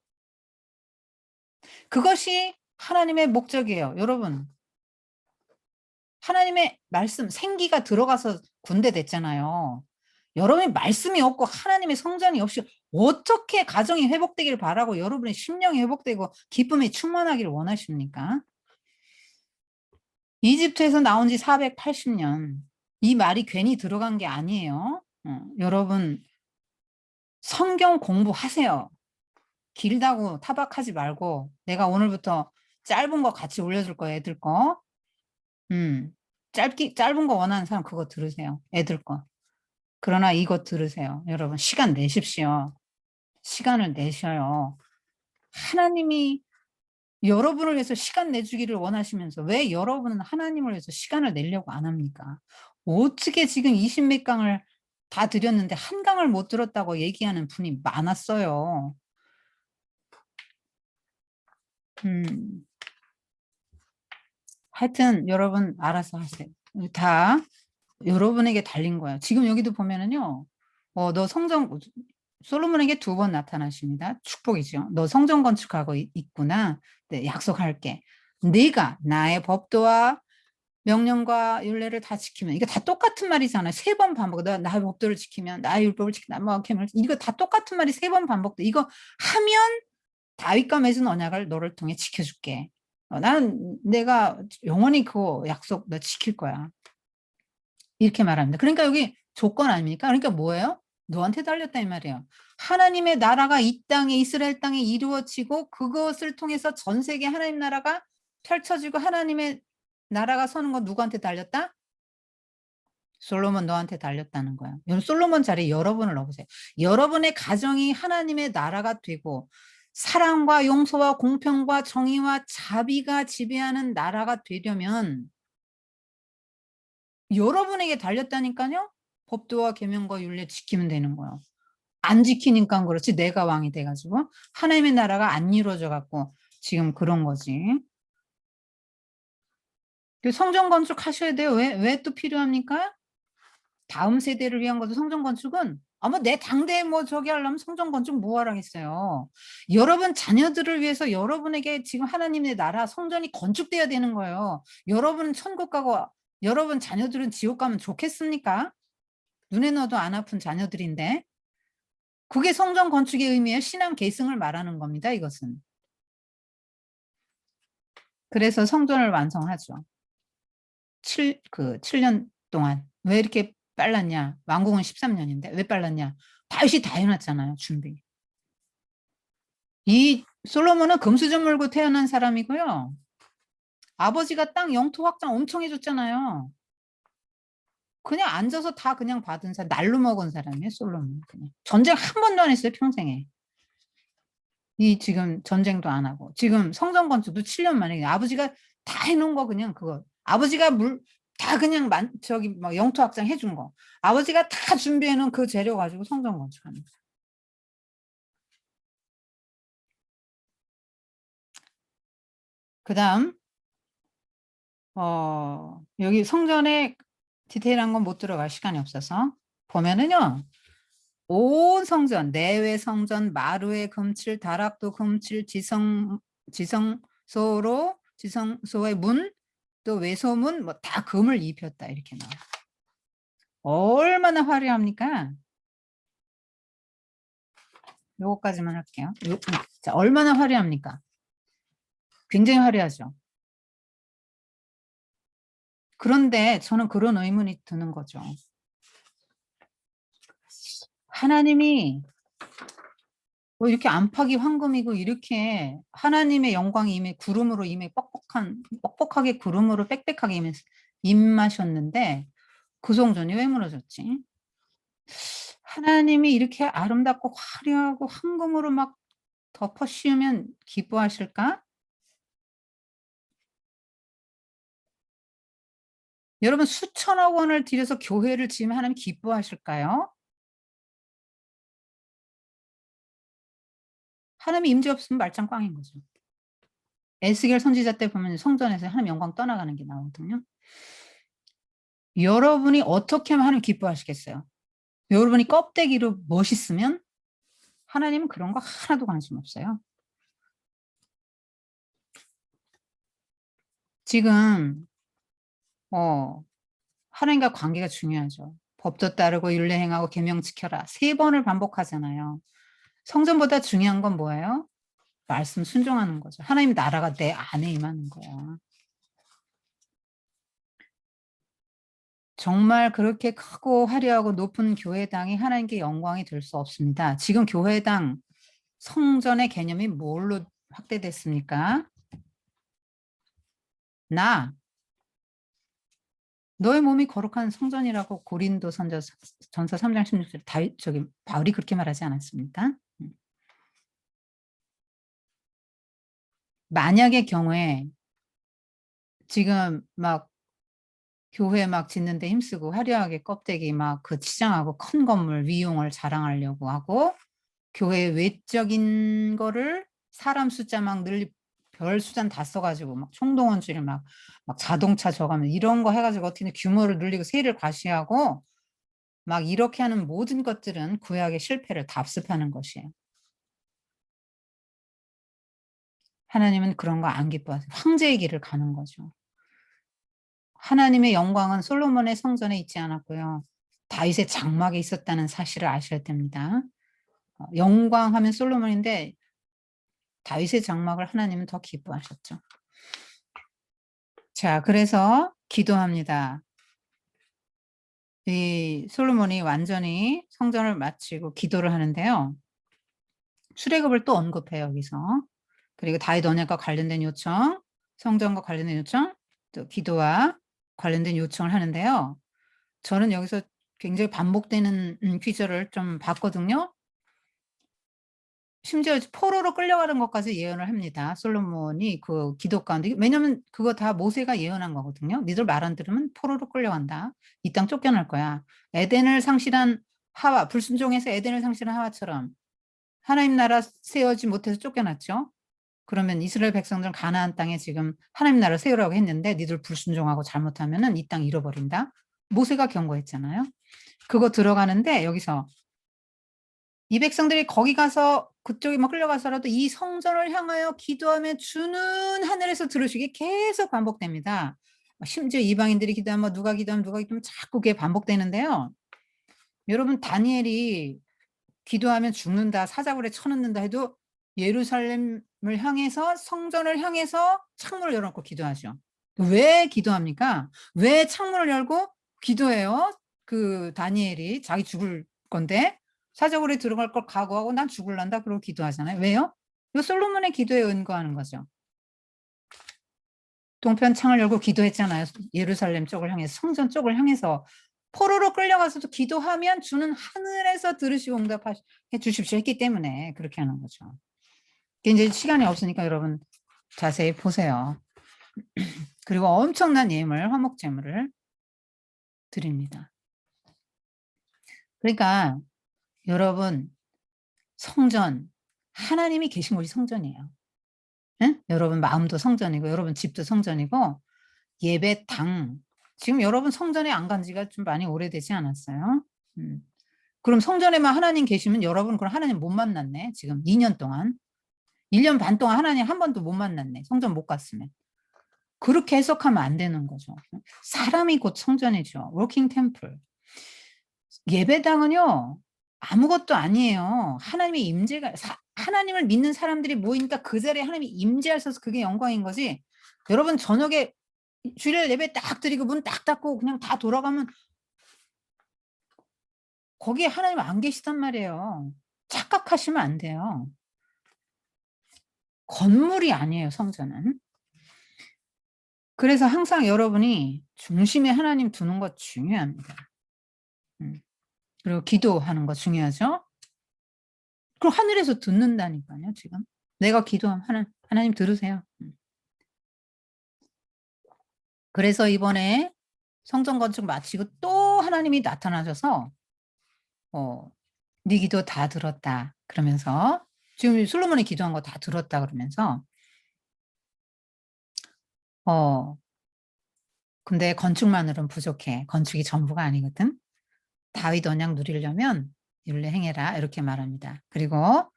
그것이 하나님의 목적이에요. 여러분 하나님의 말씀 생기가 들어가서 군대 됐잖아요. 여러분의 말씀이 없고 하나님의 성전이 없이 어떻게 가정이 회복되기를 바라고 여러분의 심령이 회복되고 기쁨이 충만하기를 원하십니까? 이집트에서 나온 지 480년. 이 말이 괜히 들어간 게 아니에요. 여러분 성경 공부하세요. 길다고 타박하지 말고 내가 오늘부터 짧은 거 같이 올려줄 거예요. 애들 거. 짧은 거 원하는 사람 그거 들으세요. 애들 거. 그러나 이거 들으세요. 여러분 시간 내십시오. 시간을 내셔요. 하나님이 여러분을 위해서 시간 내주기를 원하시면서 왜 여러분은 하나님을 위해서 시간을 내려고 안 합니까? 어떻게 지금 20몇 강을 다 드렸는데 한 강을 못 들었다고 얘기하는 분이 많았어요. 하여튼 여러분 알아서 하세요. 다 여러분에게 달린 거예요. 지금 여기도 보면은요. 너 성전 솔로몬에게 2번 나타나십니다. 축복이죠. 너 성전 건축하고 있구나. 네, 약속할게. 네가 나의 법도와 명령과 율례를 다 지키면, 이거 다 똑같은 말이잖아요. 3번 반복. 나의 법도를 지키면, 나의 율법을 지키면, 뭐 이거 다 똑같은 말이 3번 반복돼. 이거 하면 다윗과 맺은 언약을 너를 통해 지켜줄게. 나는 내가 영원히 그 약속 너 지킬 거야. 이렇게 말합니다. 그러니까 여기 조건 아닙니까? 그러니까 뭐예요? 너한테 달렸다 이 말이에요. 하나님의 나라가 이 땅에 이스라엘 땅에 이루어지고 그것을 통해서 전 세계 하나님 나라가 펼쳐지고 하나님의 나라가 서는 건 누구한테 달렸다? 솔로몬 너한테 달렸다는 거야. 솔로몬 자리에 여러분을 넣어보세요. 여러분의 가정이 하나님의 나라가 되고 사랑과 용서와 공평과 정의와 자비가 지배하는 나라가 되려면 여러분에게 달렸다니까요. 법도와 계명과 율례 지키면 되는 거예요. 안 지키니까 그렇지 내가 왕이 돼가지고 하나님의 나라가 안 이루어져 갖고 지금 그런 거지. 성전 건축하셔야 돼요. 왜 또 필요합니까? 다음 세대를 위한 것도 성전 건축은 아마 내 당대에 뭐 저기 하려면 성전 건축 뭐 하라겠어요. 여러분 자녀들을 위해서 여러분에게 지금 하나님의 나라 성전이 건축돼야 되는 거예요. 여러분은 천국 가고 여러분 자녀들은 지옥 가면 좋겠습니까? 눈에 넣어도 안 아픈 자녀들인데 그게 성전 건축의 의미예요. 신앙 계승을 말하는 겁니다. 이것은. 그래서 성전을 완성하죠. 7년 동안. 왜 이렇게 빨랐냐? 완공은 13년인데 왜 빨랐냐? 다윗이 다 해놨잖아요. 준비. 이 솔로몬은 금수저 물고 태어난 사람이고요. 아버지가 땅 영토 확장 엄청 해줬잖아요. 그냥 앉아서 다 그냥 받은 사람, 날로 먹은 사람이에요. 솔로몬. 그냥 전쟁 한 번도 안 했어요. 평생에. 이 지금 전쟁도 안 하고 지금 성전 건축도 7년 만에 아버지가 다 해놓은 거 그냥 그거 아버지가 다 그냥 저기 뭐 영토 확장 해준 거 아버지가 다 준비해놓은 그 재료 가지고 성전 건축하는 거예요. 그다음 여기 성전에 디테일한 건 못 들어갈 시간이 없어서 보면은요. 온 성전, 내외 성전, 마루의 금칠, 다락도 금칠, 지성소의 문, 또 외소문, 뭐 다 금을 입혔다 이렇게 나와요. 얼마나 화려합니까? 요거까지만 할게요. 자, 얼마나 화려합니까? 굉장히 화려하죠. 그런데 저는 그런 의문이 드는 거죠. 하나님이 이렇게 안팎이 황금이고 이렇게 하나님의 영광이 임해 구름으로 임해 뻑뻑하게 구름으로 빽빽하게 임하셨는데 그 성전이 왜 무너졌지? 하나님이 이렇게 아름답고 화려하고 황금으로 막 덮어 씌우면 기뻐하실까? 여러분 수천억 원을 들여서 교회를 지으면 하나님 기뻐하실까요? 하나님이 임재 없으면 말짱 꽝인 거죠. 에스겔 선지자 때 보면 성전에서 하나님 영광 떠나가는 게 나오거든요. 여러분이 어떻게 하면 하나님 기뻐하시겠어요? 여러분이 껍데기로 멋있으면 하나님은 그런 거 하나도 관심 없어요. 지금 하나님과 관계가 중요하죠. 법도 따르고 율례 행하고 계명 지켜라. 3번을 반복하잖아요. 성전보다 중요한 건 뭐예요? 말씀 순종하는 거죠. 하나님 나라가 내 안에 임하는 거야. 정말 그렇게 크고 화려하고 높은 교회당이 하나님께 영광이 될 수 없습니다. 지금 교회당 성전의 개념이 뭘로 확대됐습니까? 너의 몸이 거룩한 성전이라고 고린도 전서 3장 16절 바울이 그렇게 말하지 않았습니까? 만약의 경우에 지금 막 교회 막 짓는데 힘쓰고 화려하게 껍데기 막 그 치장하고 큰 건물 위용을 자랑하려고 하고 교회 외적인 거를 사람 숫자 막 별 수단 다 써가지고 막 총동원주의를 막 자동차 저가면 이런 거 해가지고 어떻게 규모를 늘리고 세를 과시하고 막 이렇게 하는 모든 것들은 구약의 실패를 답습하는 것이에요. 하나님은 그런 거 안 기뻐하세요. 황제의 길을 가는 거죠. 하나님의 영광은 솔로몬의 성전에 있지 않았고요. 다윗의 장막에 있었다는 사실을 아셔야 됩니다. 영광하면 솔로몬인데 다윗의 장막을 하나님은 더 기뻐하셨죠. 자, 그래서 기도합니다. 이 솔로몬이 완전히 성전을 마치고 기도를 하는데요. 출애굽을 또 언급해요, 여기서. 그리고 다윗 언약과 관련된 요청, 성전과 관련된 요청, 또 기도와 관련된 요청을 하는데요. 저는 여기서 굉장히 반복되는 퀴즈를 좀 봤거든요. 심지어 포로로 끌려가는 것까지 예언을 합니다. 솔로몬이 그 기도 가운데. 왜냐면 그거 다 모세가 예언한 거거든요. 니들 말 안 들으면 포로로 끌려간다. 이 땅 쫓겨날 거야. 에덴을 상실한 하와, 불순종해서 에덴을 상실한 하와처럼 하나님 나라 세우지 못해서 쫓겨났죠. 그러면 이스라엘 백성들은 가나안 땅에 지금 하나님 나라 세우라고 했는데 니들 불순종하고 잘못하면은 이 땅 잃어버린다. 모세가 경고했잖아요. 그거 들어가는데 여기서 이 백성들이 거기 가서 그쪽에 막 끌려가서라도 이 성전을 향하여 기도하며 주는 하늘에서 들으시기 계속 반복됩니다. 심지어 이방인들이 기도하면 누가 기도하면 자꾸 그게 반복되는데요. 여러분 다니엘이 기도하면 죽는다, 사자굴에 쳐넣는다 해도 예루살렘을 향해서 성전을 향해서 창문을 열어놓고 기도하죠. 왜 기도합니까? 왜 창문을 열고 기도해요? 그 다니엘이 자기 죽을 건데 사자굴에 들어갈 걸 각오하고 난 죽을란다 그러고 기도하잖아요. 왜요? 이 솔로몬의 기도에 은거하는 거죠. 동편 창을 열고 기도했잖아요. 예루살렘 쪽을 향해서 성전 쪽을 향해서 포로로 끌려가서도 기도하면 주는 하늘에서 들으시고 응답해 주십시오 했기 때문에 그렇게 하는 거죠. 이제 시간이 없으니까 여러분 자세히 보세요. 그리고 엄청난 예물, 화목제물을 드립니다. 그러니까 여러분 성전, 하나님이 계신 곳이 성전이에요. 응? 여러분 마음도 성전이고 여러분 집도 성전이고 예배당, 지금 여러분 성전에 안 간 지가 좀 많이 오래되지 않았어요? 그럼 성전에만 하나님 계시면 여러분 그럼 하나님 못 만났네. 지금 2년 동안. 1년 반 동안 하나님 한 번도 못 만났네. 성전 못 갔으면. 그렇게 해석하면 안 되는 거죠. 사람이 곧 성전이죠. 워킹 템플. 예배당은요. 아무것도 아니에요. 하나님의 임재가 하나님을 믿는 사람들이 모이니까 그 자리에 하나님이 임재하셔서 그게 영광인 거지. 여러분 저녁에 주일 예배 딱 드리고 문 딱 닫고 그냥 다 돌아가면 거기에 하나님 안 계시단 말이에요. 착각하시면 안 돼요. 건물이 아니에요, 성전은. 그래서 항상 여러분이 중심에 하나님 두는 거 중요합니다. 그리고 기도하는 거 중요하죠. 그럼 하늘에서 듣는다니까요, 지금. 내가 기도하면 하나님 들으세요. 그래서 이번에 성전 건축 마치고 또 하나님이 나타나셔서 네 기도 다 들었다. 그러면서 지금 솔로몬이 기도한 거 다 들었다 그러면서 근데 건축만으로는 부족해. 건축이 전부가 아니거든. 다윗 언약 누리려면 율례 행해라 이렇게 말합니다. 그리고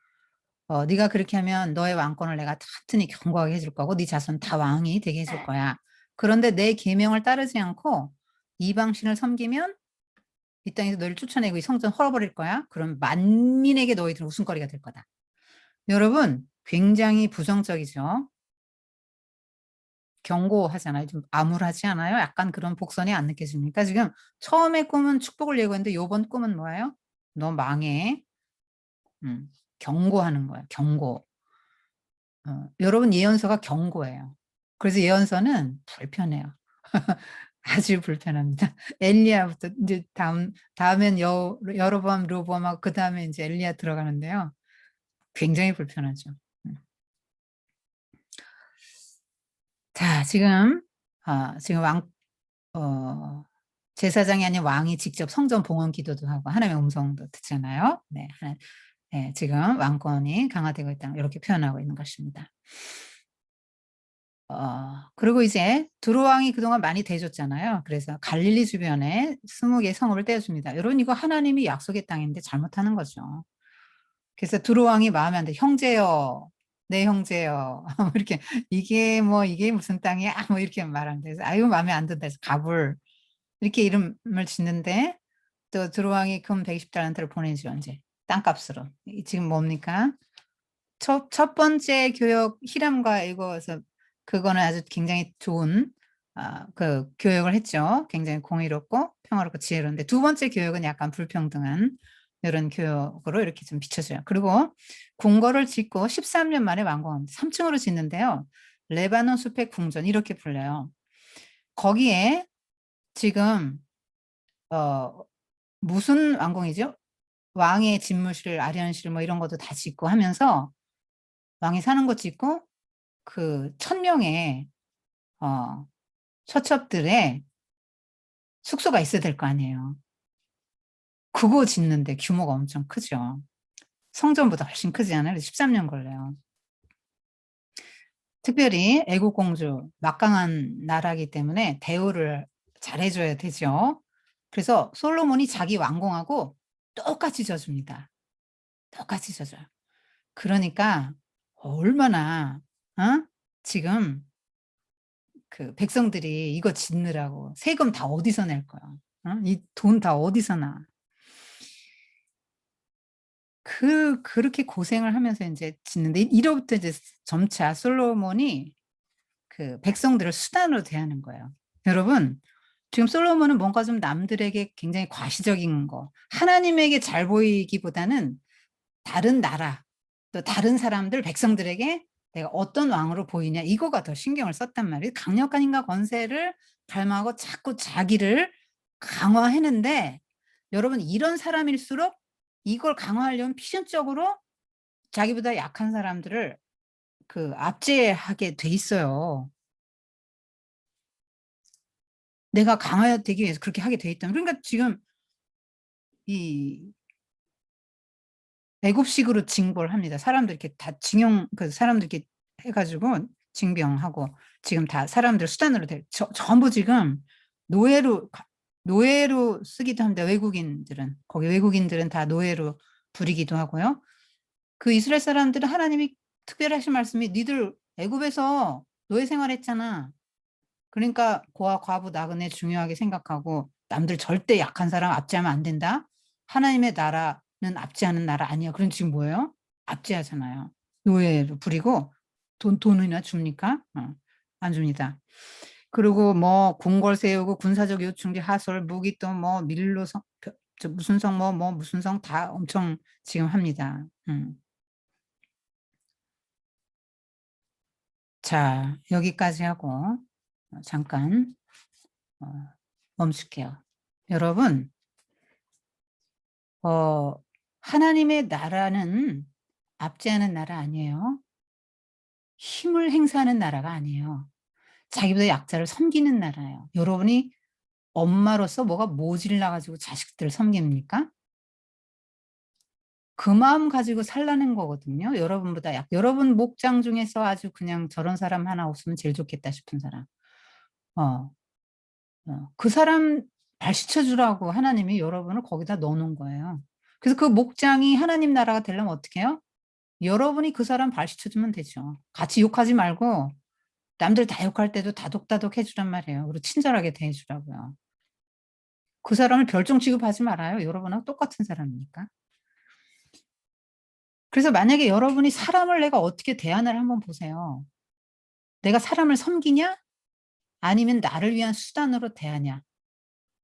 네가 그렇게 하면 너의 왕권을 내가 튼튼히 견고하게 해줄 거고 네 자손 다 왕이 되게 해줄 거야. 그런데 내 계명을 따르지 않고 이방신을 섬기면 이 땅에서 너를 쫓아내고 이 성전 헐어버릴 거야. 그럼 만민에게 너희들은 웃음거리가 될 거다. 여러분 굉장히 부정적이죠. 경고하잖아요. 좀 암울하지 않아요? 약간 그런 복선이 안 느껴집니까? 지금 처음에 꿈은 축복을 예고했는데 요번 꿈은 뭐예요? 너 망해. 경고하는 거예요. 경고. 여러분 예언서가 경고예요. 그래서 예언서는 불편해요. 아주 불편합니다. 엘리야부터 이제 다음엔 여로보암, 르호보암하고 그 다음에 이제 엘리야 들어가는데요. 굉장히 불편하죠. 자, 지금 제사장이 아닌 왕이 직접 성전 봉헌 기도도 하고 하나님의 음성도 듣잖아요. 네, 네, 지금 왕권이 강화되고 있다 이렇게 표현하고 있는 것입니다. 그리고 이제 두로왕이 그동안 많이 대줬잖아요. 그래서 갈릴리 주변에 20개 성읍을 떼어줍니다. 여러분 이거 하나님이 약속의 땅인데 잘못하는 거죠. 그래서 두로왕이 마음에 안 들어 형제여 내 형제여 뭐 이렇게 이게 무슨 땅이야 뭐 이렇게 말하는데 그래서 아유 마음에 안 든다 해서 가불 이렇게 이름을 짓는데 또 두로왕이 금 120달란트를 보내죠 이제 땅값으로. 지금 뭡니까? 첫 번째 교역 히람과 이거에서 그거는 아주 굉장히 좋은 그 교역을 했죠. 굉장히 공의롭고 평화롭고 지혜로운데 두 번째 교역은 약간 불평등한 이런 교역으로 이렇게 좀 비춰져요. 그리고 궁궐을 짓고 13년 만에 완공합니다. 3층으로 짓는데요. 레바논 숲의 궁전 이렇게 불려요. 거기에 지금 무슨 왕궁이죠? 왕의 집무실, 아련실 뭐 이런 것도 다 짓고 하면서 왕이 사는 것 짓고 그 1000명의 처첩들의 숙소가 있어야 될 거 아니에요. 그거 짓는데 규모가 엄청 크죠. 성전보다 훨씬 크지 않아요? 13년 걸려요. 특별히 애국공주, 막강한 나라이기 때문에 대우를 잘해줘야 되죠. 그래서 솔로몬이 자기 왕궁하고 똑같이 져줍니다. 똑같이 져줘요. 그러니까 얼마나 지금 그 백성들이 이거 짓느라고 세금 다 어디서 낼 거야? 이 돈 다 어디서 나? 그렇게 고생을 하면서 이제 짓는데 이로부터 이제 점차 솔로몬이 그 백성들을 수단으로 대하는 거예요. 여러분, 지금 솔로몬은 뭔가 좀 남들에게 굉장히 과시적인 거, 하나님에게 잘 보이기보다는 다른 나라, 또 다른 사람들, 백성들에게 내가 어떤 왕으로 보이냐 이거가 더 신경을 썼단 말이에요. 강력한 힘과 권세를 갈망하고 자꾸 자기를 강화했는데 여러분 이런 사람일수록 이걸 강화하려면 필연적으로 자기보다 약한 사람들을 그 압제하게 돼 있어요. 내가 강화되기 위해서 그렇게 하게 돼 있다면 그러니까 지금 이 애굽식으로 징벌을 합니다. 사람들 이렇게 다 징용 그 사람들 이렇게 해가지고 징병하고 지금 다 사람들 수단으로 전부 지금 노예로 쓰기도 합니다. 외국인들은 거기 외국인들은 다 노예로 부리기도 하고요. 그 이스라엘 사람들은 하나님이 특별히 하신 말씀이 니들 애굽에서 노예 생활했잖아. 그러니까 고아 과부 나그네 중요하게 생각하고 남들 절대 약한 사람 압제하면 안 된다. 하나님의 나라는 압제하는 나라 아니야. 그럼 지금 뭐예요? 압제하잖아요. 노예로 부리고 돈이나 줍니까? 안 줍니다. 그리고 뭐 궁궐 세우고 군사적 요충지 하솔 무기 또 뭐 밀로 성 무슨 성 뭐 무슨 성 다 엄청 지금 합니다. 자 여기까지 하고 잠깐 멈출게요. 여러분 하나님의 나라는 압제하는 나라 아니에요. 힘을 행사하는 나라가 아니에요. 자기보다 약자를 섬기는 나라예요. 여러분이 엄마로서 뭐가 모질라 가지고 자식들 섬깁니까? 그 마음 가지고 살라는 거거든요. 여러분보다 여러분 목장 중에서 아주 그냥 저런 사람 하나 없으면 제일 좋겠다 싶은 사람. 어, 그 사람 발시켜 주라고 하나님이 여러분을 거기다 넣어 놓은 거예요. 그래서 그 목장이 하나님 나라가 되려면 어떻게 해요? 여러분이 그 사람 발시켜 주면 되죠. 같이 욕하지 말고 남들 다 욕할 때도 다독다독 해 주란 말이에요. 그리고 친절하게 대해 주라고요. 그 사람을 별종 취급하지 말아요. 여러분하고 똑같은 사람이니까. 그래서 만약에 여러분이 사람을 내가 어떻게 대하나를 한번 보세요. 내가 사람을 섬기냐? 아니면 나를 위한 수단으로 대하냐?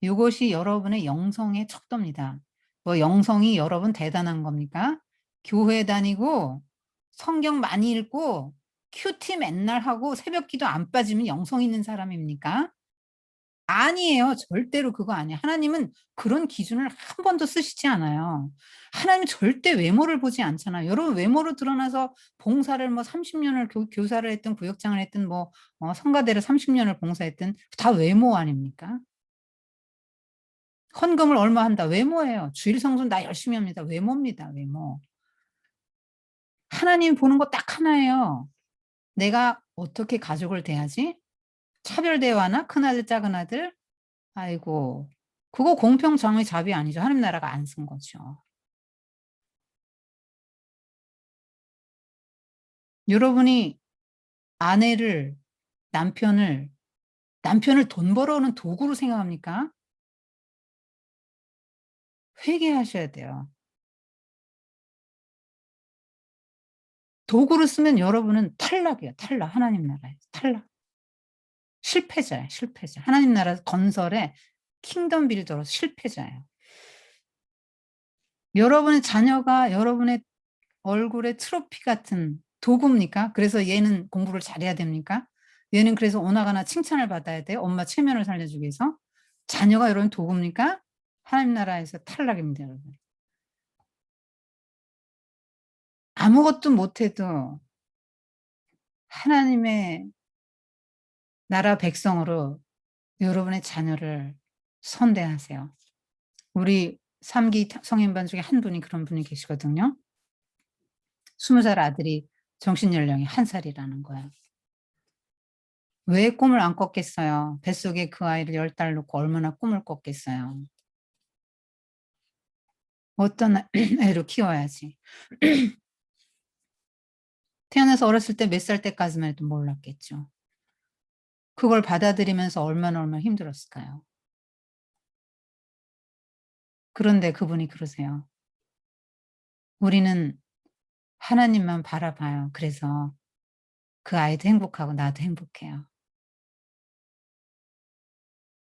이것이 여러분의 영성의 척도입니다. 뭐 영성이 여러분 대단한 겁니까? 교회 다니고 성경 많이 읽고 큐티 맨날 하고 새벽 기도 안 빠지면 영성 있는 사람입니까? 아니에요. 절대로 그거 아니에요. 하나님은 그런 기준을 한 번도 쓰시지 않아요. 하나님은 절대 외모를 보지 않잖아요. 여러분 외모로 드러나서 봉사를 뭐 30년을 교사를 했든 구역장을 했든 뭐 성가대를 30년을 봉사했든 다 외모 아닙니까? 헌금을 얼마 한다. 외모예요. 주일 성전 나 열심히 합니다. 외모입니다. 외모. 하나님 보는 거 딱 하나예요. 내가 어떻게 가족을 대하지? 차별 대화나 큰아들 작은아들? 아이고 그거 공평정의 답이 아니죠. 하나님 나라가 안 쓴 거죠. 여러분이 아내를 남편을 돈 벌어오는 도구로 생각합니까? 회개하셔야 돼요. 도구로 쓰면 여러분은 탈락이에요. 탈락. 하나님 나라에서 탈락. 실패자예요, 실패자. 하나님 나라 건설에 킹덤 빌더로 실패자예요. 여러분의 자녀가 여러분의 얼굴에 트로피 같은 도구입니까? 그래서 얘는 공부를 잘해야 됩니까? 얘는 그래서 오나가나 칭찬을 받아야 돼요? 엄마 체면을 살려주기 위해서? 자녀가 여러분 도구입니까? 하나님 나라에서 탈락입니다, 여러분. 아무것도 못해도 하나님의 나라 백성으로 여러분의 자녀를 선대하세요. 우리 3기 성인반 중에 한 분이 그런 분이 계시거든요. 20살 아들이 정신 연령이 1살이라는 거예요. 왜 꿈을 안 꿨겠어요? 뱃속에 그 아이를 10달 놓고 얼마나 꿈을 꿨겠어요. 어떤 애로 키워야지. 태어나서 어렸을 때 몇 살 때까지만 해도 몰랐겠죠. 그걸 받아들이면서 얼마나 힘들었을까요? 그런데 그분이 그러세요. 우리는 하나님만 바라봐요. 그래서 그 아이도 행복하고 나도 행복해요.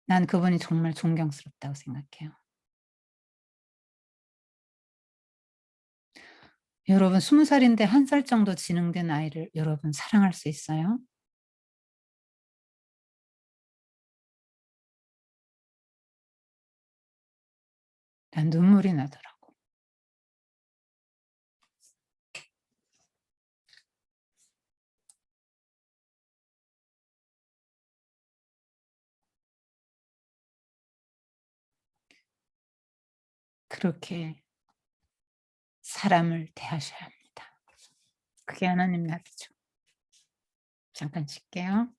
난 그분이 정말 존경스럽다고 생각해요. 여러분 20살인데 1살 정도 지능된 아이를 여러분 사랑할 수 있어요? 난 눈물이 나더라고. 그렇게 사람을 대하셔야 합니다. 그게 하나님 나라죠. 잠깐 쉴게요.